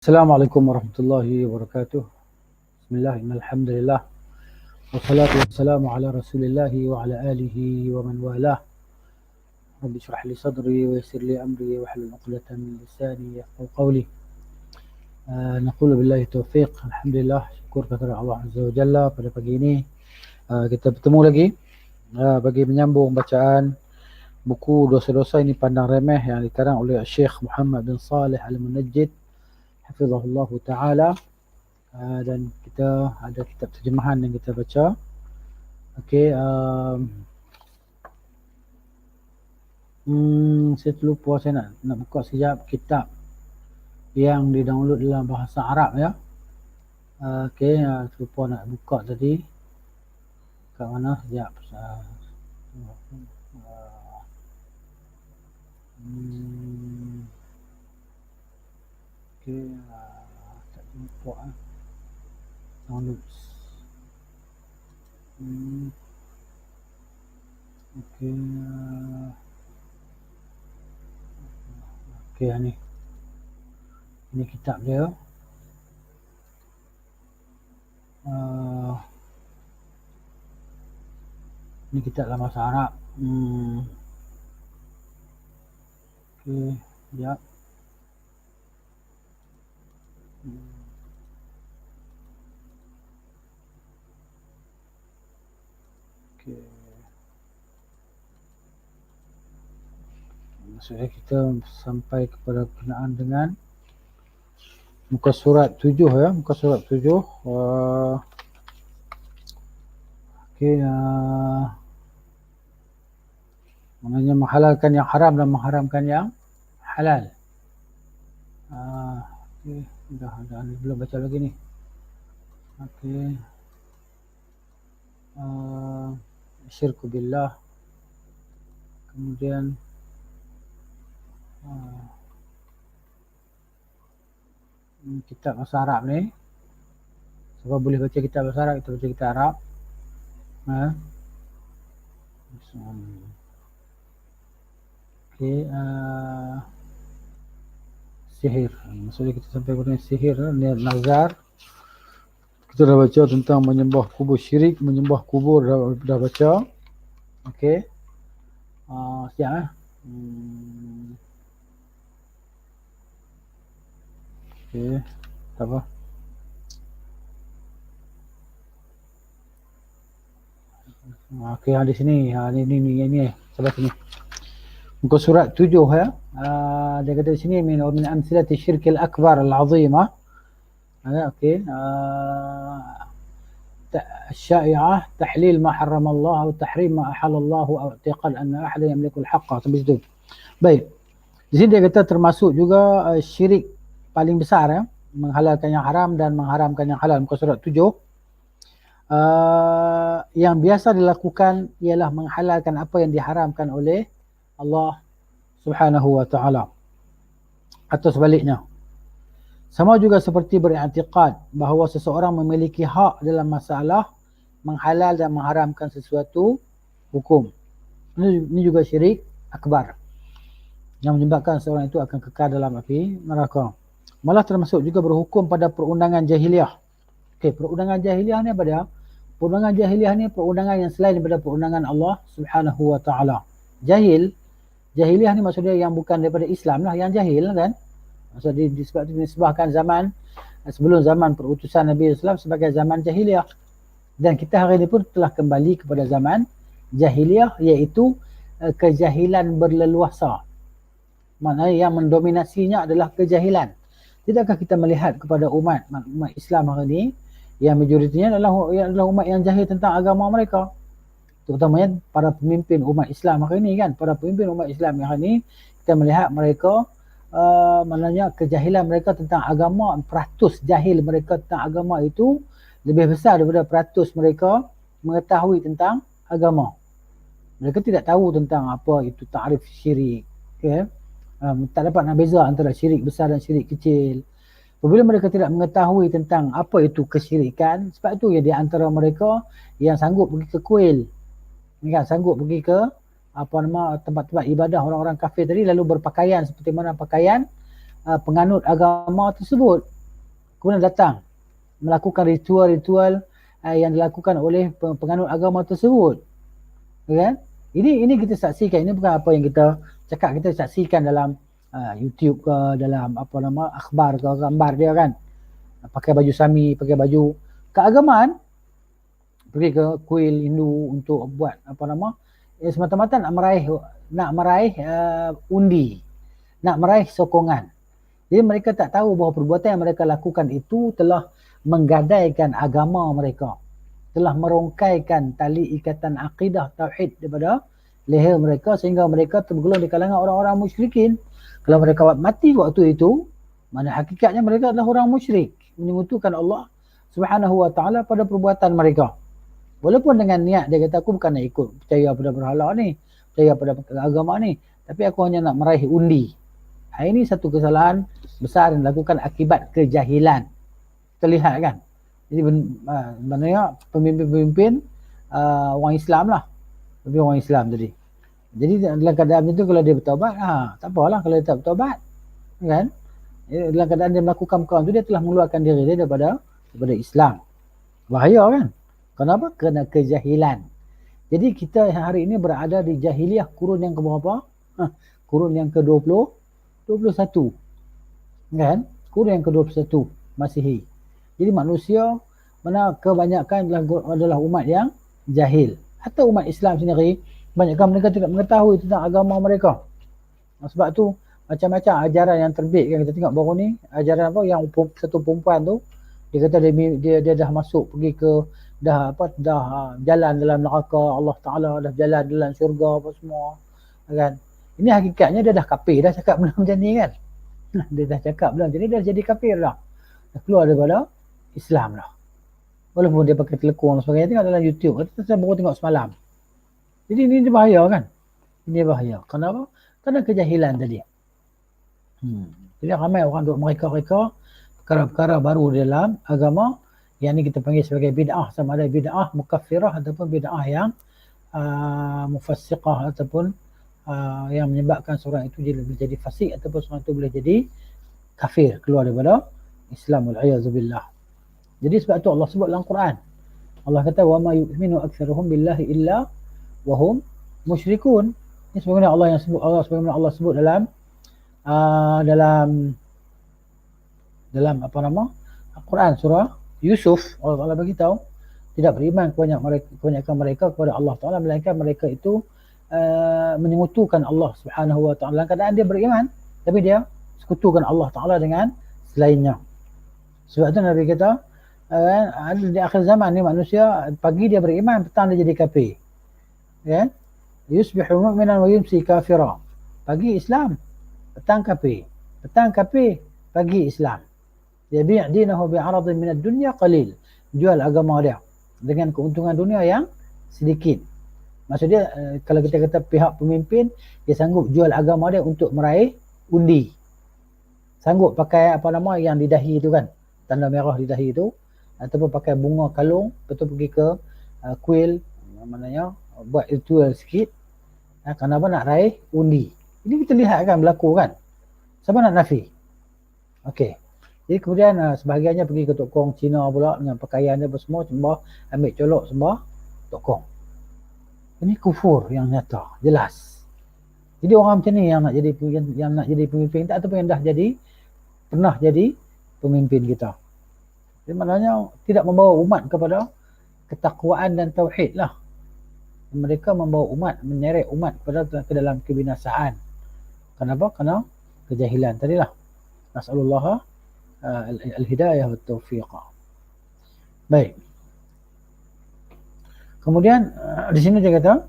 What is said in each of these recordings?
Assalamualaikum warahmatullahi wabarakatuh. Bismillah, innalhamdulillah. Wassalatu wassalamu ala rasulillahi wa ala alihi wa man walah. Rabbi syrah li sadri wa yassir li amri wa hlul 'uqdatam min lisani yafqahu qawli. Naqulu billahi taufiq. Alhamdulillah, syukur kepada Allah Azza wa Jalla pada pagi ini kita bertemu lagi bagi menyambung bacaan buku Dosa-Dosa Ini Pandang Remeh yang dikarang oleh Syekh Muhammad bin Saleh Al-Munajjid hafizahullah taala. Dan kita ada kitab terjemahan yang kita baca. Okey, saya terlupa, saya nak buka sekejap kitab yang di-download dalam bahasa Arab ya. Okey, terlupa nak buka tadi. Kat mana sekejap. Okey, tak jumpa downloads. Okey. Okey, ni. Ini kitab dia. Ini kitab dalam bahasa Arab. Okey, sekejap. Okey. Maksudnya kita sampai kepada berkenaan dengan muka surat 7 ya, muka surat 7. Okey, maknanya menghalalkan yang haram dan mengharamkan yang halal. Okey, dah belum baca lagi ni. Okey. Syirku billah. Kemudian kitab bahasa Arab ni. Siapa boleh baca kitab bahasa Arab, kita baca kitab Arab. Okey, sihir. Maksudnya kita sampai pada sihir, nazar. Kita dah baca tentang menyembah kubur, syirik menyembah kubur, dah baca. Okey. Siap Okey, tak apa. Okey, di sini. Ni. Sebelah sini. Muka surat 7 ya. Dia kata di sini min amsilati syirkil akbar al-'azimah. Okey. الشائعة تحليل ما حرم الله أو تحريم ما أحل الله أو اعتقاد أن أحد يملك الحق sampai situ. Baik. Di sini dia kata termasuk juga syirik paling besar ya, menghalalkan yang haram dan mengharamkan yang halal. Muka surat 7. Yang biasa dilakukan ialah menghalalkan apa yang diharamkan oleh Allah Subhanahu wa taala atau sebaliknya. Sama juga seperti beriktikad bahawa seseorang memiliki hak dalam masalah menghalal dan mengharamkan sesuatu hukum. Ini juga syirik akbar yang menyebabkan seorang itu akan kekal dalam api neraka. Malah termasuk juga berhukum pada perundangan jahiliah. Okey, perundangan jahiliah ni apa dia? Perundangan jahiliah ni perundangan yang selain daripada perundangan Allah Subhanahu wa taala. Jahiliah ni maksudnya yang bukan daripada Islam lah, yang jahil kan. Maksudnya disebabkan zaman sebelum zaman perutusan Nabi SAW sebagai zaman jahiliah. Dan kita hari ini pun telah kembali kepada zaman jahiliah, iaitu kejahilan berleluasa. Maknanya yang mendominasinya adalah kejahilan. Tidakkah kita melihat kepada umat Islam hari ini yang majoritinya adalah umat yang jahil tentang agama mereka. Terutamanya para pemimpin umat Islam hari ini kan. Para pemimpin umat Islam hari ini kita melihat mereka maknanya kejahilan mereka tentang agama, peratus jahil mereka tentang agama itu lebih besar daripada peratus mereka mengetahui tentang agama. Mereka tidak tahu tentang apa itu ta'rif syirik. Okay? Tak dapat nak beza antara syirik besar dan syirik kecil. Apabila mereka tidak mengetahui tentang apa itu kesyirikan, sebab itu ya di antara mereka yang sanggup pergi ke kuil, kan, sanggup pergi ke tempat-tempat ibadah orang-orang kafir tadi, lalu berpakaian seperti mana pakaian penganut agama tersebut. Kemudian datang melakukan ritual-ritual yang dilakukan oleh penganut agama tersebut. Kan? Ini kita saksikan, ini bukan apa yang kita cakap, kita saksikan dalam YouTube ke, dalam akhbar ke, gambar dia kan. Pakai baju sami, pakai baju keagamaan, pergi ke kuil Hindu untuk buat semata-mata nak meraih undi, nak meraih sokongan. Jadi mereka tak tahu bahawa perbuatan yang mereka lakukan itu telah menggadaikan agama mereka, telah merongkaikan tali ikatan akidah tauhid daripada leher mereka, sehingga mereka tergolong di kalangan orang-orang musyrikin. Kalau mereka mati waktu itu, mana hakikatnya mereka adalah orang musyrik, menyekutukan Allah Subhanahu wa taala pada perbuatan mereka. Walaupun dengan niat dia kata, aku bukan nak ikut percaya pada berhala ni, percaya pada agama ni, tapi aku hanya nak meraih undi. Ini satu kesalahan besar yang dilakukan akibat kejahilan. Terlihat kan? Jadi maknanya pemimpin-pemimpin orang Islam lah, lebih orang Islam tadi. Jadi dalam keadaan itu kalau dia bertaubat, tak apalah kalau dia tak bertaubat, kan? Dalam keadaan dia melakukan perkara itu, dia telah mengeluarkan diri dia daripada Islam. Bahaya kan? Kenapa? Kerana kejahilan. Jadi kita hari ini berada di jahiliyah kurun yang ke-berapa? Kurun yang ke-21. Kan? Kurun yang ke-21 Masihi. Jadi manusia mana kebanyakan adalah umat yang jahil. Atau umat Islam sendiri, kebanyakan mereka tidak mengetahui tentang agama mereka. Sebab tu macam-macam ajaran yang terbit kan, kita tengok baru ni, ajaran apa yang satu perempuan tu dia kata dia dah masuk pergi ke dah jalan dalam neraka Allah Taala, dah jalan dalam syurga apa semua kan. Ini hakikatnya dia dah kafir, dah cakap benda macam ni kan. Dia dah cakap benda macam ni, dah jadi kafir dah. Dah keluar daripada Islam dah. Walaupun dia pakai telekung dan sebagainya, tengok dalam YouTube. Kita baru tengok semalam. Jadi ini bahaya kan. Ini bahaya. Kenapa? Kerana kejahilan tadi. Jadi ramai orang duk mereka-reka perkara-perkara baru dalam agama. Yang ni kita panggil sebagai bid'ah, sama ada bid'ah mukaffirah ataupun bid'ah yang mufassiqah, ataupun yang menyebabkan seorang itu jadi fasik, ataupun seorang itu boleh jadi kafir, keluar daripada Islam, wal-'iyazubillah. Jadi sebab tu Allah sebut dalam Quran, Allah kata wa ma yu'minu aktsaruhum billahi illa wa hum musyrikun. Ini sebagaimana Allah sebut dalam Al-Quran surah Yusuf. Allah Taala bagi tahu tidak beriman kebanyakan mereka kepada Allah Taala, melainkan mereka itu menyekutukan Allah Subhanahu wa taala. Keadaan dia beriman tapi dia sekutukan Allah Taala dengan selainnya. Sebab tu Nabi kata di akhir zaman ni manusia pagi dia beriman, petang dia jadi kafir. Kan? Yusbihu mu'minan wa yumsi kafira. Pagi Islam, petang kafir. Petang kafir, pagi Islam. Yabi' dinahu bi'aradin minad dunya qalil. Jual agama dia dengan keuntungan dunia yang sedikit. Maksudnya kalau kita kata pihak pemimpin, dia sanggup jual agama dia untuk meraih undi. Sanggup pakai yang di dahi tu kan, tanda merah di dahi tu, ataupun pakai bunga kalung, betul pergi ke kuil, maknanya buat ritual sikit, kenapa nak raih undi. Ini kita lihat kan berlaku kan. Siapa nak nafi? Okey. Jadi kemudian sebahagiannya pergi ke tokong Cina pula dengan pakaian dia semua, sembah, ambil colok sembah tokong. Ini kufur yang nyata, jelas. Jadi orang macam ni yang nak jadi pemimpin kita, ataupun yang dah pernah jadi pemimpin kita. Jadi maknanya tidak membawa umat kepada ketakwaan dan tauhid lah. Mereka membawa umat, menyeret umat ke dalam kebinasaan. Kenapa? Kerana kejahilan tadilah. Nas'alullah al-hidayah wa taufiq. Baik. Kemudian di sini dia kata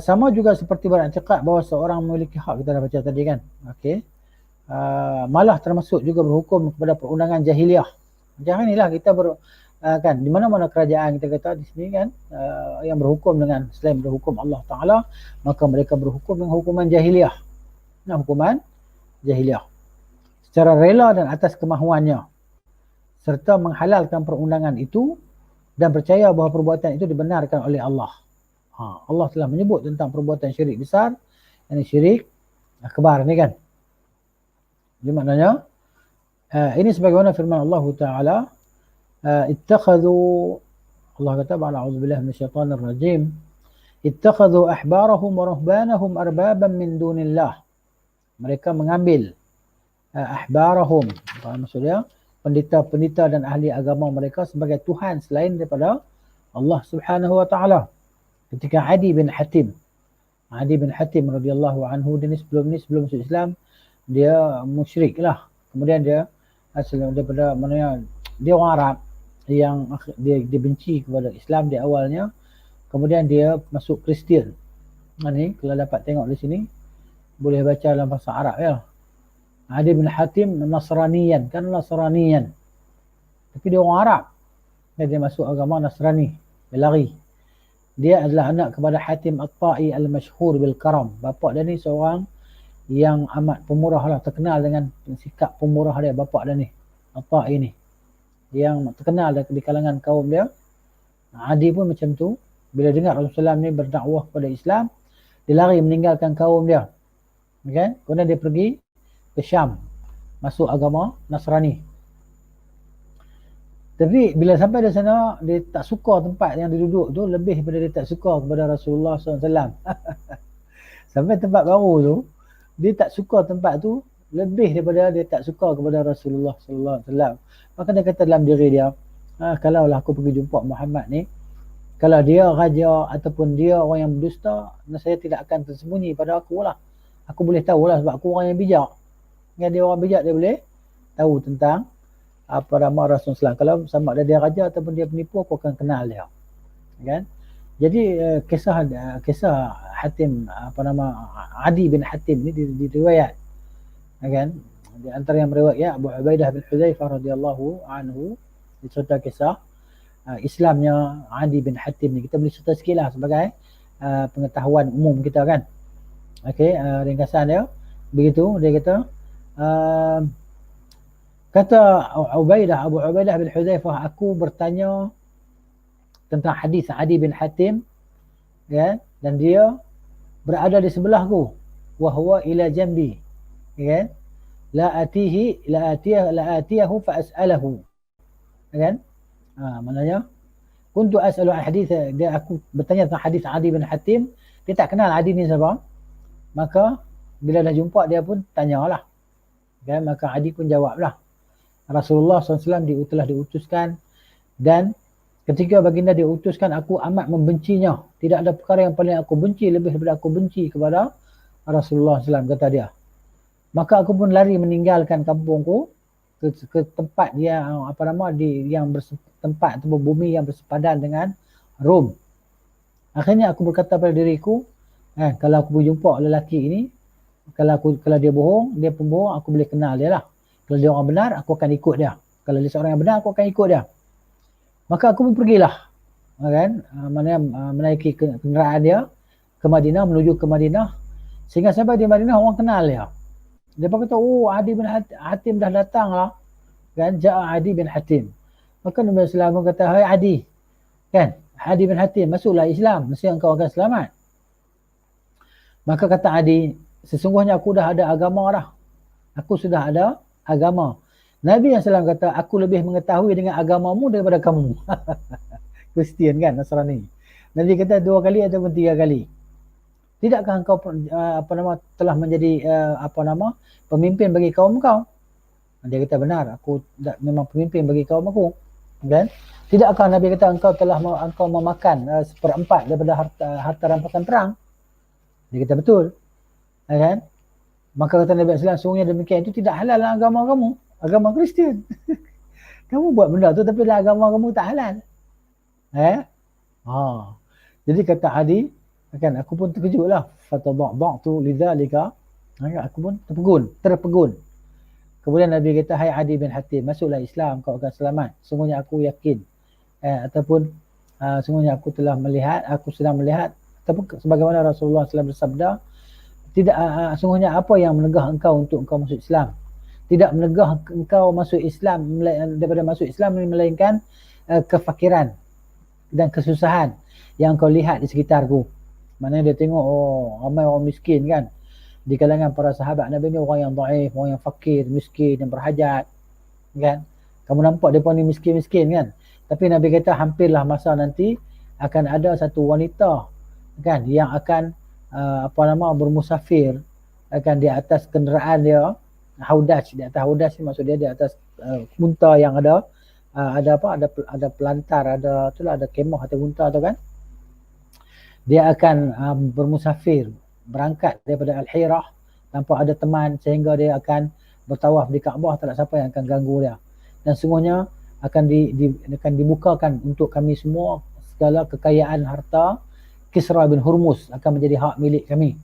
sama juga seperti beriktikad bahawa seorang memiliki hak, kita dah baca tadi kan. Okey. Malah termasuk juga berhukum kepada perundangan jahiliah. Macam inilah kita kan di mana-mana kerajaan kita kata di sini kan yang berhukum dengan selain berhukum Allah Taala, maka mereka berhukum dengan hukuman jahiliah. Hukuman jahiliah secara rela dan atas kemahuannya, serta menghalalkan perundangan itu dan percaya bahawa perbuatan itu dibenarkan oleh Allah. Allah telah menyebut tentang perbuatan syirik besar, yang syirik akbar ni kan. Jadi maknanya ini sebagaimana firman Allah Ta'ala, ittakhadhu, Allah kata a'udzubillahi minasyaitonir rajim, ittakhadhu ahbarahum wa ruhbanahum arbaban min dunillah. Mereka mengambil ahbarahum, maksudnya pendeta-pendeta dan ahli agama mereka sebagai Tuhan selain daripada Allah Subhanahu wa Ta'ala. Ketika Adi bin Hatim radhiyallahu anhu, dia sebelum masuk Islam dia musyrik lah. Kemudian dia asal daripada maknanya dia orang Arab yang dia benci kepada Islam di awalnya. Kemudian dia masuk Kristian. Ni kalau dapat tengok di sini boleh baca dalam bahasa Arab ya. Adi bin Hatim Nasraniyan, tapi dia orang Arab. Dia masuk agama Nasrani, dia lari. Dia adalah anak kepada Hatim At-Ta'i al-Mashhur bil Karam. Bapa dia ni seorang yang amat pemurah lah, terkenal dengan sikap pemurah dia, bapa dia ni, At-Ta'i ni, yang terkenal di kalangan kaum dia. Adi pun macam tu, bila dengar Rasulullah ni berdakwah kepada Islam, dia lari meninggalkan kaum dia. Okay? Kemudian dia pergi ke Syam, masuk agama Nasrani. Tapi bila sampai di sana, dia tak suka tempat yang dia duduk tu, lebih daripada dia tak suka kepada Rasulullah SAW. Sampai tempat baru tu, dia tak suka tempat tu lebih daripada dia tak suka kepada Rasulullah SAW. Maka dia kata dalam diri dia, kalaulah aku pergi jumpa Muhammad ni, kalau dia raja ataupun dia orang yang berdusta, saya tidak akan tersembunyi pada aku lah. Aku boleh tahu lah sebab aku orang yang bijak. Yang dia orang bijak, dia boleh tahu tentang apa nama Rasulullah SAW. Kalau sama ada dia raja ataupun dia penipu, aku akan kenal dia. Kan? Jadi kisah Hatim, Adi bin Hatim ni diriwayat. Kan? Di antara yang meriwayat ya Abu Ubaidah bin Hudzaifah radhiyallahu anhu, dicerita kisah Islamnya Adi bin Hatim ni. Kita boleh cerita sikit lah sebagai pengetahuan umum kita kan. Okey, ringkasan dia begitu. Dia kata Abu Ubaidah bin Hudzaifah, aku bertanya tentang hadis Adi bin Hatim, ya, dan dia berada di sebelahku, wa huwa ila jambi, ya, la atiyahu fa as'alahu, kan? Maknanya kuntu as'alu an hadis, dia aku bertanya tentang hadis Adi bin Hatim, dia tak kenal Adi ni siapa. Maka bila dah jumpa dia pun tanyalah, kan? Maka Adi pun jawablah, Rasulullah SAW telah diutuskan, dan ketika baginda diutuskan, aku amat membencinya. Tidak ada perkara yang paling aku benci lebih daripada aku benci kepada Rasulullah SAW, kata dia. Maka aku pun lari meninggalkan kampungku ke tempat yang yang bertempat atau bumi yang bersepadan dengan Rom. Akhirnya aku berkata pada diriku, kalau aku berjumpa lelaki ini, kalau dia bohong, dia pembohong, aku boleh kenal dia lah. Kalau dia orang benar, aku akan ikut dia. Kalau dia seorang yang benar, aku akan ikut dia. Maka aku pun pergilah, kan? Menaiki kenderaan dia ke Madinah, menuju ke Madinah, sehingga sampai di Madinah orang kenal dia. Dia kata, oh, Adi bin Hatim dah datang lah, kan? Ja'a Adi bin Hatim. Maka Nabi SAW kata, hai Adi, kan? Adi bin Hatim, masuklah Islam, mesti engkau akan selamat. Maka kata Adi, sesungguhnya aku dah ada agama dah. Aku sudah ada agama. Nabi SAW kata, aku lebih mengetahui dengan agamamu daripada kamu. Kristian kan, Nasrani. Nabi kata 2 kali ataupun 3 kali. Tidakkah engkau telah menjadi pemimpin bagi kaum kau? Dia kata, benar, aku memang pemimpin bagi kaum aku. Kan? Tidakkah Nabi kata engkau memakan 1/4 daripada harta rampasan perang? Dia kata, betul. Kan? Maka kata Nabi SAW, sungguhnya demikian, itu tidak halal dalam agama kamu, agama Kristian. Kamu buat benda tu tapi dalam agama kamu tak halal. Jadi kata Adi, kan, aku pun terkejut lah. Fatada'tu lidzalika, aku pun terpegun. Kemudian Nabi kata, hai Adi bin Hatim, masuklah Islam, kau akan selamat. Sungguhnya aku yakin, sungguhnya aku sedang melihat, ataupun sebagaimana Rasulullah SAW bersabda, tidak, sungguhnya apa yang menegah engkau untuk engkau masuk Islam? Tidak menegah engkau masuk Islam, daripada masuk Islam ini melainkan kefakiran dan kesusahan yang kau lihat di sekitarku. Maknanya dia tengok, ramai orang miskin kan. di kalangan para sahabat Nabi ni orang yang dhaif, orang yang fakir, miskin, yang berhajat, kan? Kamu nampak mereka ni miskin-miskin kan? Tapi Nabi kata hampirlah masa nanti akan ada satu wanita kan yang akan bermusafir akan di atas kenderaan dia, haudaj, di atas haudaj ni maksud dia di atas unta yang ada pelantar, ada kemah atau unta tu kan. Dia akan bermusafir, berangkat daripada Al-Hirah tanpa ada teman, sehingga dia akan bertawaf di Kaabah, tak ada siapa yang akan ganggu dia. Dan semuanya akan dibukakan untuk kami semua segala kekayaan harta Kisra bin Hurmuz akan menjadi hak milik kami,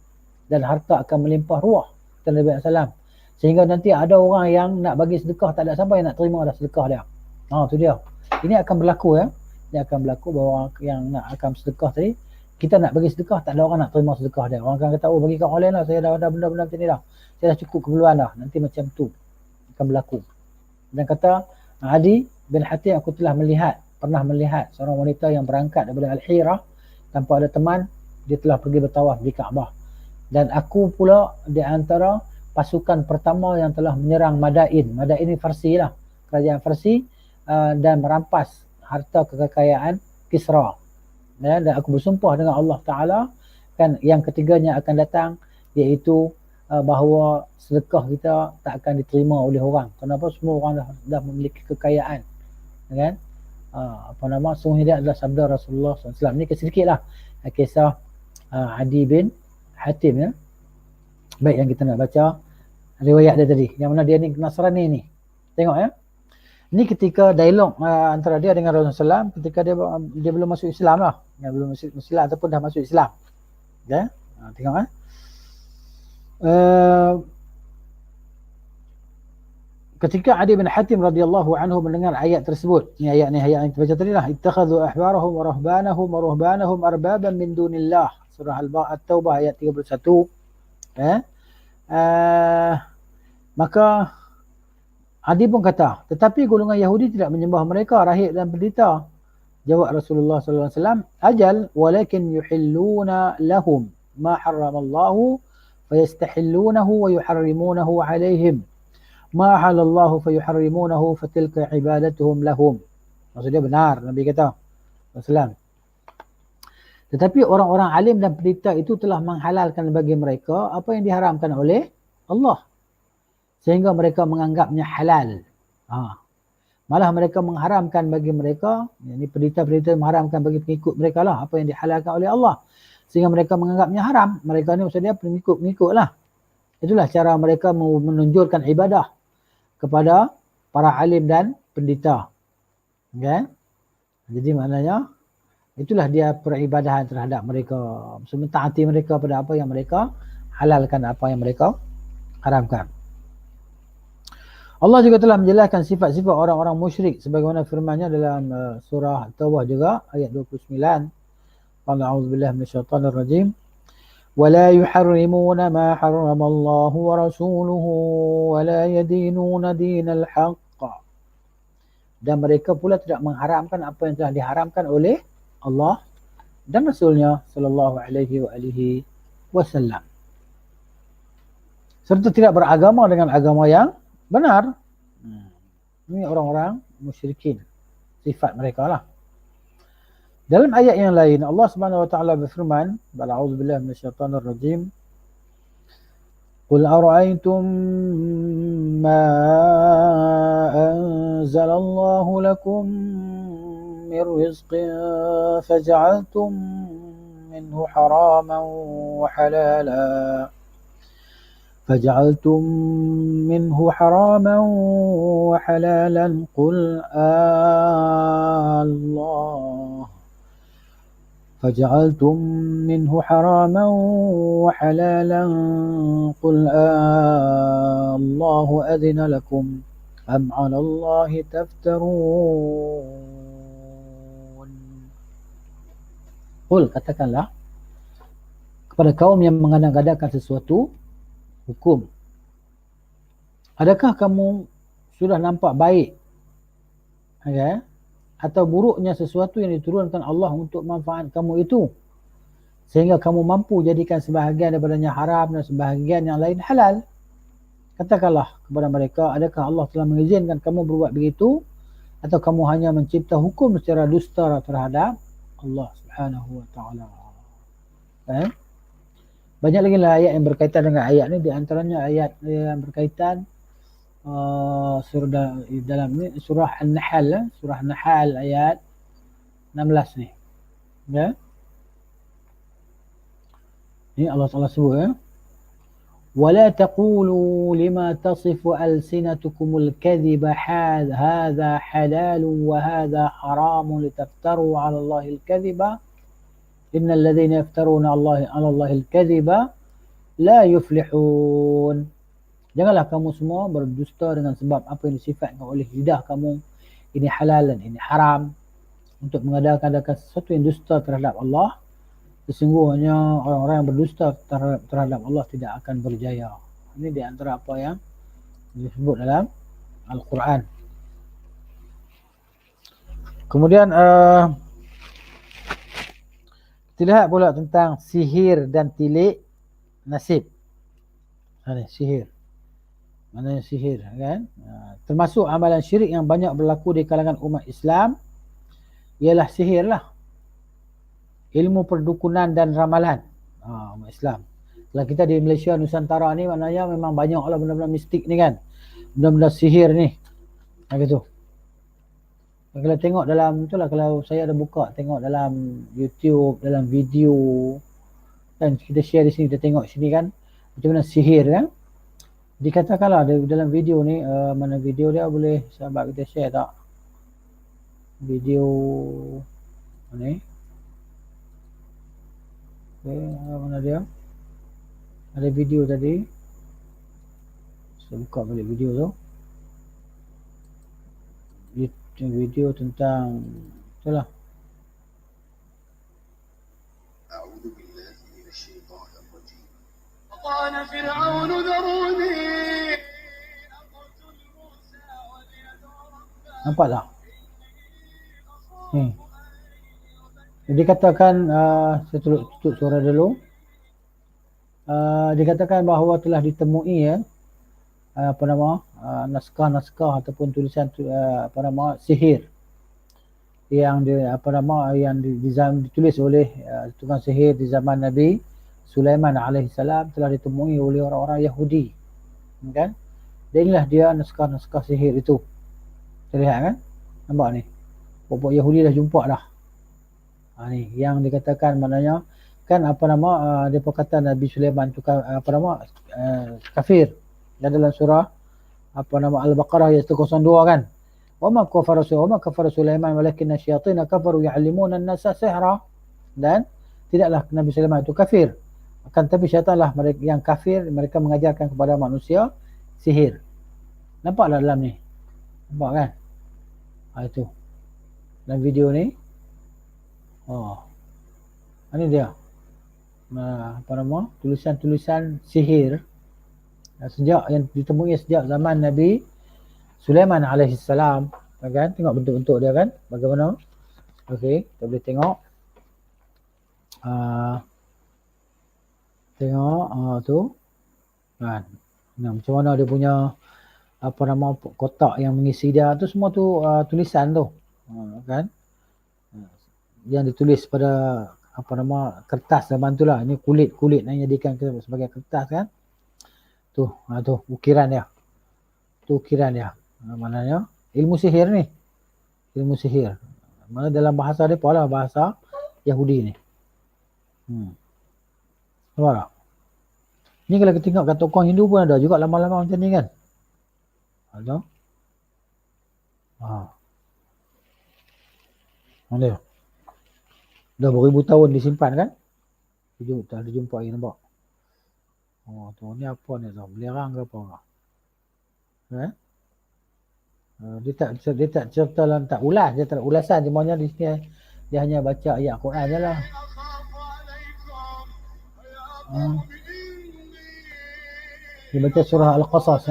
dan harta akan melimpah ruah, kata Nabi SAW. Sehingga nanti ada orang yang nak bagi sedekah, tak ada siapa yang nak terima dah sedekah dia. Tu dia. Ini akan berlaku ya. Ini akan berlaku bahawa yang nak akan sedekah tadi, kita nak bagi sedekah, tak ada orang nak terima sedekah dia. Orang akan kata, bagi kat orang lain lah, saya dah ada benda-benda macam ni dah. Saya dah cukup keperluan dah. Nanti macam tu akan berlaku. Dan kata Adi bin Hatim, aku pernah melihat seorang wanita yang berangkat daripada Al-Hirah tanpa ada teman, dia telah pergi bertawaf di Kaabah. Dan aku pula di antara pasukan pertama yang telah menyerang Madain. Madain ni Farsi lah, kerajaan Farsi, dan merampas harta kekayaan Kisra. Dan aku bersumpah dengan Allah Ta'ala kan, yang ketiganya akan datang, iaitu bahawa sedekah kita tak akan diterima oleh orang. Kenapa? Semua orang dah memiliki kekayaan, kan? Sungguh dia adalah sabda Rasulullah SAW. Ini sedikit lah kisah Adi bin Hatim ya. Baik, yang kita nak baca riwayat dia tadi, yang mana dia ni Nasrani ni. Tengok ya. Ini ketika dialog antara dia dengan Rasulullah SAW ketika dia belum masuk Islam lah. Yang belum masuk Islam ataupun dah masuk Islam. Ya. Tengok ya. Ketika Adi bin Hatim radhiyallahu anhu mendengar ayat tersebut, ni ayat yang kita baca tadi lah, ittakhadhu ahbarahum wa ruhbanahum arbaban min dunillah, surah At-Taubah ayat 31. Maka Adi pun kata, tetapi golongan Yahudi tidak menyembah mereka, rahib dan pendeta. Jawab Rasulullah sallallahu alaihi wasallam, ajal walakin yuhilluna lahum ma harramallahu fayastahillunahu wa yuharrimunahu alaihim. Ma halallahu fayuharrimunahu fatilka ibadatuhum lahum. Maksudnya benar, Nabi kata Rasulullah. Tetapi orang-orang alim dan pendeta itu telah menghalalkan bagi mereka apa yang diharamkan oleh Allah, sehingga mereka menganggapnya halal. Malah mereka mengharamkan bagi mereka, yakni pendeta-pendeta mengharamkan bagi pengikut mereka lah apa yang dihalalkan oleh Allah, sehingga mereka menganggapnya haram. Mereka ni maksudnya pengikut-pengikut lah. Itulah cara mereka menunjukkan ibadah kepada para alim dan pendeta. Okay? Jadi maknanya itulah dia peribadahan terhadap mereka, mentaati mereka pada apa yang mereka halalkan, apa yang mereka haramkan. Allah juga telah menjelaskan sifat-sifat orang-orang musyrik sebagaimana firman-Nya dalam surah At-Taubah juga ayat 29. Qul a'udzubillahi minasyaitonir rajim. ولا يحرمون ما حرم الله ورسوله ولا يدينون دين الحق. Dan mereka pula tidak mengharamkan apa yang telah diharamkan oleh Allah dan Rasulnya sallallahu alaihi wasallam, serta tidak beragama dengan agama yang benar. Ini orang-orang musyrikin, sifat mereka lah. Dalam ayat yang lain Allah Subhanahu wa taala berfirman, "A'udzubillahi minasyaitonir rajim. Qul ara'aytum ma anzalallahu lakum min rizqin faj'altum minhu haraman wa halala فجعلتم منه حراما وحلالا قل الله فجعلتم منه حراما وحلالا قل الله أذن لكم أم على الله تفترون. Qul, katakanlah kepada kaum yang menggadang-gadangkan sesuatu hukum, adakah kamu sudah nampak baik atau buruknya sesuatu yang diturunkan Allah untuk manfaat kamu itu? sehingga kamu mampu jadikan sebahagian daripadanya haram dan sebahagian yang lain halal. Katakanlah kepada mereka, adakah Allah telah mengizinkan kamu berbuat begitu, atau kamu hanya mencipta hukum secara dusta terhadap Allah Subhanahu wa taala. Banyak lagi lah ayat yang berkaitan dengan ayat ni, di antaranya ayat yang berkaitan surah dalam ni surah An-Nahl, surah An-Nahl ayat 16 ni. Ya. Ni Allah Taala sebut ya. ولا تقولوا لما تصف ألسنتكم الكذب هذا حلال وهذا حرام لتفتروا على الله الكذب إن الذين يفترون على الله الكذب لا يفلحون. Janganlah kamu semua berdusta dengan sebab apa yang disifatkan oleh lidah kamu, ini halal dan ini haram, untuk mengadakan sesuatu yang dusta terhadap Allah. Sesungguhnya orang-orang yang berdusta terhadap Allah tidak akan berjaya. Ini di antara apa yang disebut dalam Al-Quran. Kemudian kita lihat pula tentang sihir dan tilik nasib. Sihir. Mana sihir kan? Termasuk amalan syirik yang banyak berlaku di kalangan umat Islam ialah sihir lah. Ilmu perdukunan dan ramalan umat Islam. Kalau kita di Malaysia Nusantara ni maknanya memang banyak lah benda-benda mistik ni kan, benda-benda sihir ni gitu. Kalau tengok dalam itulah, kalau saya ada buka tengok dalam YouTube, dalam video kan, kita share di sini, kita tengok sini kan macam mana sihir kan. Dikatakanlah dalam video ni, mana video dia, boleh sahabat kita share tak video ni? Mana dia? Ada video tadi. Saya buka balik video tu. Video tentang itulah. Nampak tak? Dikatakan, saya tutup suara dulu. Dikatakan bahawa telah ditemui naskah-naskah ataupun tulisan sihir yang ditulis oleh tukang sihir di zaman Nabi Sulaiman alaihissalam, telah ditemui oleh orang-orang Yahudi, kan? Dan inilah dia naskah-naskah sihir itu. Terlihat kan? Nampak ni? Bapak Yahudi dah jumpa dah. Ni yang dikatakan, maknanya kan dia perkataan Nabi Sulaiman tu kafir. Dan dalam surah Al-Baqarah ayat 102 kan, wa ma kafara Sulaiman walakinna syayatin kafaru yu'allimuna an-nasa sihra. Dan tidaklah Nabi Sulaiman itu kafir, akan tapi syaitanlah mereka yang kafir, mereka mengajarkan kepada manusia sihir. Nampaklah dalam ni, nampak kan? Itu dalam video ni. Ini dia tulisan-tulisan sihir yang ditemui sejak zaman Nabi Sulaiman alaihissalam, kan? Tengok bentuk-bentuk dia kan, bagaimana. Okey, kita boleh tengok tu kan. Macam mana dia punya kotak yang mengisi dia tu, semua tu tulisan tu kan, yang ditulis pada kertas zaman tu lah. Ini kulit yang jadikan sebagai kertas kan. Tu ukiran dia. Tu ukiran dia. Maknanya ilmu sihir ni. Ilmu sihir. Mana dalam bahasa dia pula bahasa Yahudi ni. Nampak tak? Ni kalau kita tengok kat tokoh Hindu pun ada juga lama-lama macam ni kan. Ada. Ada. Dah beribu tahun disimpan kan? Tak ada jumpa lagi, nampak? Tu ni apa ni tu? Belerang ke apa? Dia tak cerita dalam, tak ulas, dia tak ulasan. Semuanya di sini dia hanya baca ayat Quran je lah. Dia baca surah Al-Qasas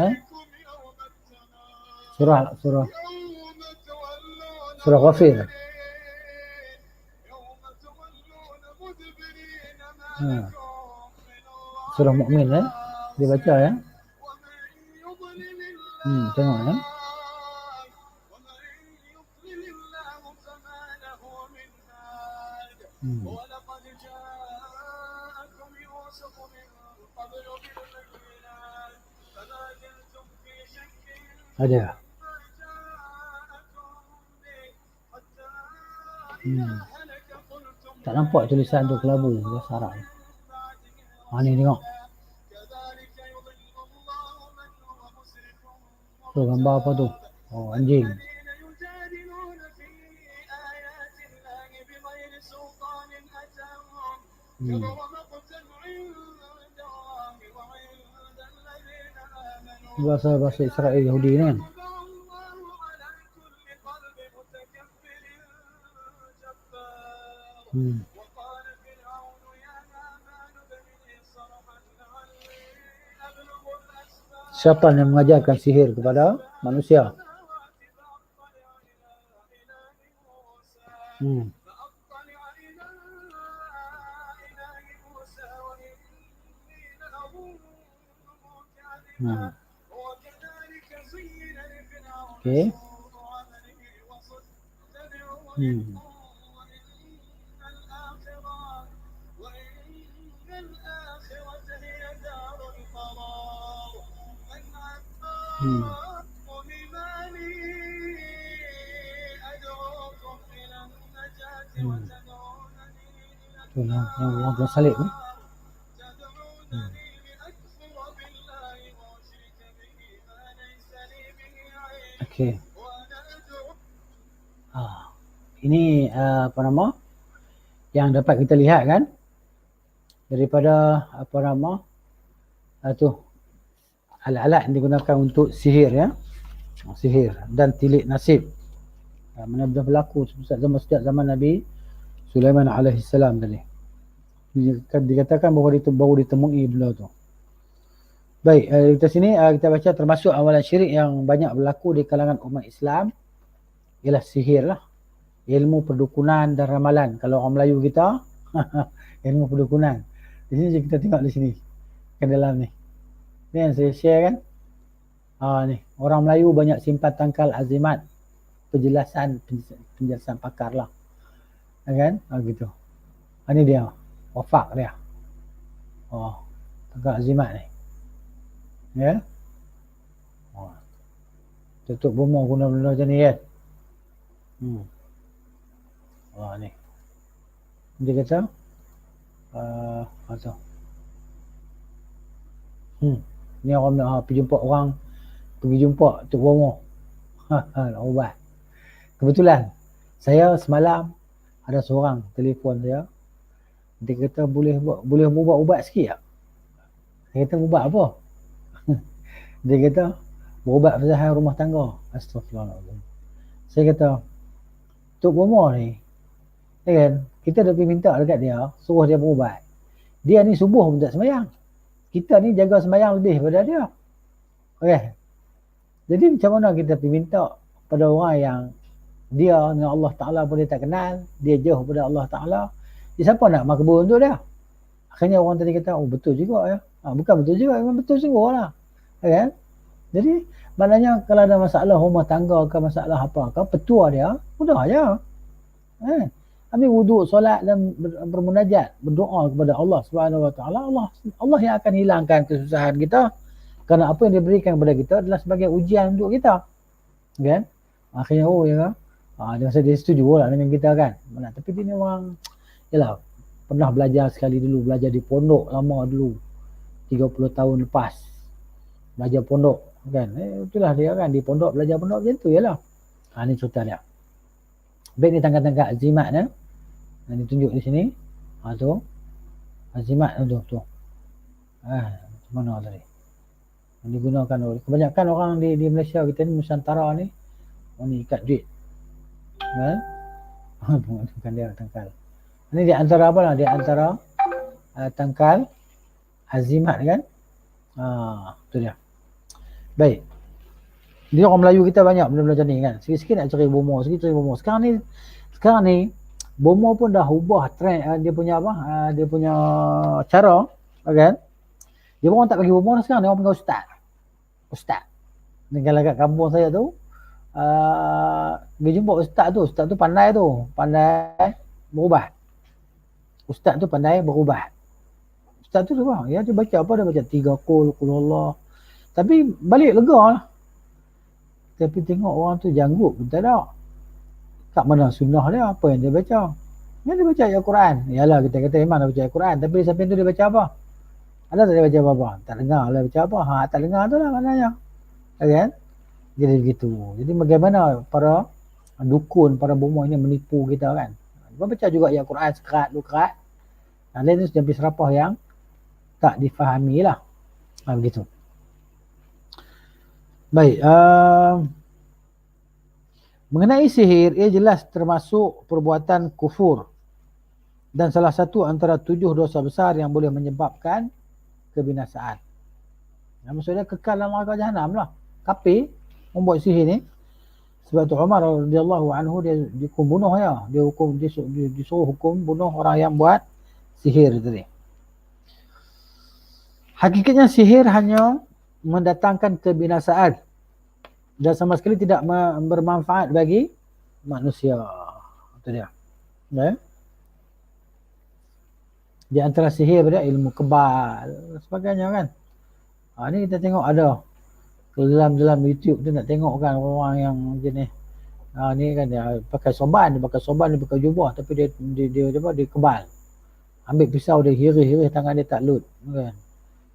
surah Ghafir. Surah Mukmin dia baca ya. Tengok ya. Ada. Tak nampak tulisan tu kelabu bahasa Arab. Ni tengok. Tu gambar apa tu? Oh, anjing. Bahasa Israel Yahudi ni kan. Siapa yang mengajarkan sihir kepada manusia? Okey. Yang salib ni. Okey. Ini apa nama? Yang dapat kita lihat kan? Daripada apa nama? Tu alat-alat yang digunakan untuk sihir ya. Sihir dan tilik nasib. Mana dah berlaku sejak zaman Nabi Sulaiman alaihissalam tadi. Dikatakan bahawa baru ditemui benda tu. Baik, kita sini kita baca termasuk amalan syirik yang banyak berlaku di kalangan umat Islam ialah sihir lah. Ilmu perdukunan dan ramalan. Kalau orang Melayu kita ilmu perdukunan. Di sini kita tengok di sini. Ke dalam ni. Ni yang saya share kan. Ni. Orang Melayu banyak simpan tangkal azimat. Penjelasan pakar lah. Kan? Gitu. Ini dia. Wafak dia. Tangkal azimat ni. Ya. Tutup bomoh guna benda macam ni kan. Ni. Dia kata tu. Ni orang pergi jumpa Tok Bomoh. Nak ubat. Kebetulan saya semalam ada seorang telefon saya. Dia kata boleh buat ubat sikit tak? Saya kata ubat apa? Dia kata berubat pasal rumah tangga. Astagfirullahaladzim. Saya kata Tok Bomoh ni kan, kita dah pergi minta dekat dia, suruh dia berubat. Dia ni subuh pun tak sembahyang. Kita ni jaga sembahyang lebih daripada dia. Okey. Jadi macam mana kita pergi minta pada orang yang dia dengan Allah Ta'ala pun dia tak kenal, dia jauh pada Allah Ta'ala. Dia siapa nak makbul untuk dia? Akhirnya orang tadi kata, betul juga ya. Bukan betul juga, memang betul sungguh lah. Kan? Jadi maknanya kalau ada masalah rumah tangga ke masalah apa ke, petua dia mudah aja. Ambil wuduk, solat dan bermunajat, berdoa kepada Allah Subhanahu Wa Taala. Allah yang akan hilangkan kesusahan kita, kerana apa yang diberikan kepada kita adalah sebagai ujian untuk kita. Kan? Akhirnya ya kan? Dia rasa dia setuju lah dengan kita kan. Tapi dia ni orang yalah, pernah belajar sekali dulu, belajar di pondok lama dulu. 30 tahun lepas. Belajar pondok kan. Itulah dia kan, di pondok belajar pondok macam tu yalah. Ni cerita dia. Baik ni tangkap-tangkap azimat yang ditunjuk di sini. Tu. Azimat tu. Macam mana tadi? Yang digunakan oleh kebanyakan orang di Malaysia kita ni, Nusantara ni, orang ni ikat duit. Kan? Bukan dia tangkal. Ini di antara apa lah? Di antara tangkal azimat kan? Tu dia. Baik. Dia orang Melayu kita banyak benda-benda macam ni kan. Sikit-sikit nak cari bomoh, sikit cari bomoh. Sekarang ni Bomo pun dah ubah trend dia punya apa? Dia punya cara, kan? Dia orang tak bagi bomo sekarang, dia orang panggil ustaz. Ustaz. Dan kalau kat kampung saya tu, dia jumpa ustaz tu pandai berubah. Ustaz tu pandai berubah. Ustaz tu dia baca apa? Dia baca 3 qul Allah. Tapi balik lega lah. Tapi tengok orang tu janggut pun tak ada. Tak mana sunnah dia, apa yang dia baca. Dia baca ayat Quran. Yalah, kita kata memang dia baca ayat Quran. Tapi sampai tu dia baca apa? Ada tak dia baca apa-apa? Tak dengar lah baca apa. Tak dengar tu lah maknanya. Kan? Jadi begitu. Jadi bagaimana para dukun, para bomoh ini menipu kita kan? Dia baca juga ayat Quran sekerat. Lain tu sampai serapah yang tak difahami lah. Begitu. Baik. Mengenai sihir, ia jelas termasuk perbuatan kufur dan salah satu antara 7 dosa besar yang boleh menyebabkan kebinasaan. Maksudnya kekal dalam neraka jahanam lah. Kafir membuat sihir ni. Sebab tu Umar radhiyallahu anhu dia hukum bunuh ya. Dia disuruh hukum bunuh orang yang buat sihir tadi. Hakikatnya sihir hanya mendatangkan kebinasaan dan sama sekali tidak bermanfaat bagi manusia. Itu dia. Ya. Di antara sihir dia ilmu kebal sebagainya kan. Ni kita tengok ada dalam YouTube tu nak tengok kan orang yang jenis ni kan dia pakai sorban, dia pakai jubah tapi dia kebal. Ambil pisau dia hirih tangan dia tak lut kan.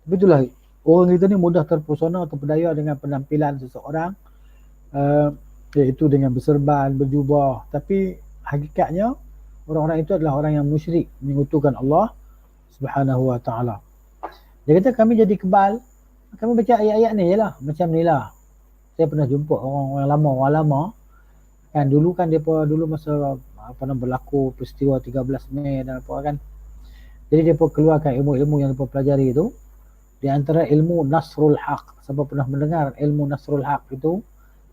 Tapi itulah orang kita ni mudah terpesona, terpedaya dengan penampilan seseorang iaitu dengan berserban, berjubah. Tapi hakikatnya orang-orang itu adalah orang yang musyrik, menyekutukan Allah Subhanahu wa taala. Dia kata kami jadi kebal, kami baca ayat-ayat ni je lah, macam ni lah. Saya pernah jumpa orang lama kan, dulu masa berlaku peristiwa 13 Mei dan apa kan. Jadi dia pun keluarkan ilmu-ilmu yang dia pelajari itu. Di antara ilmu Nasrul Haq. Siapa pernah mendengar ilmu Nasrul Haq itu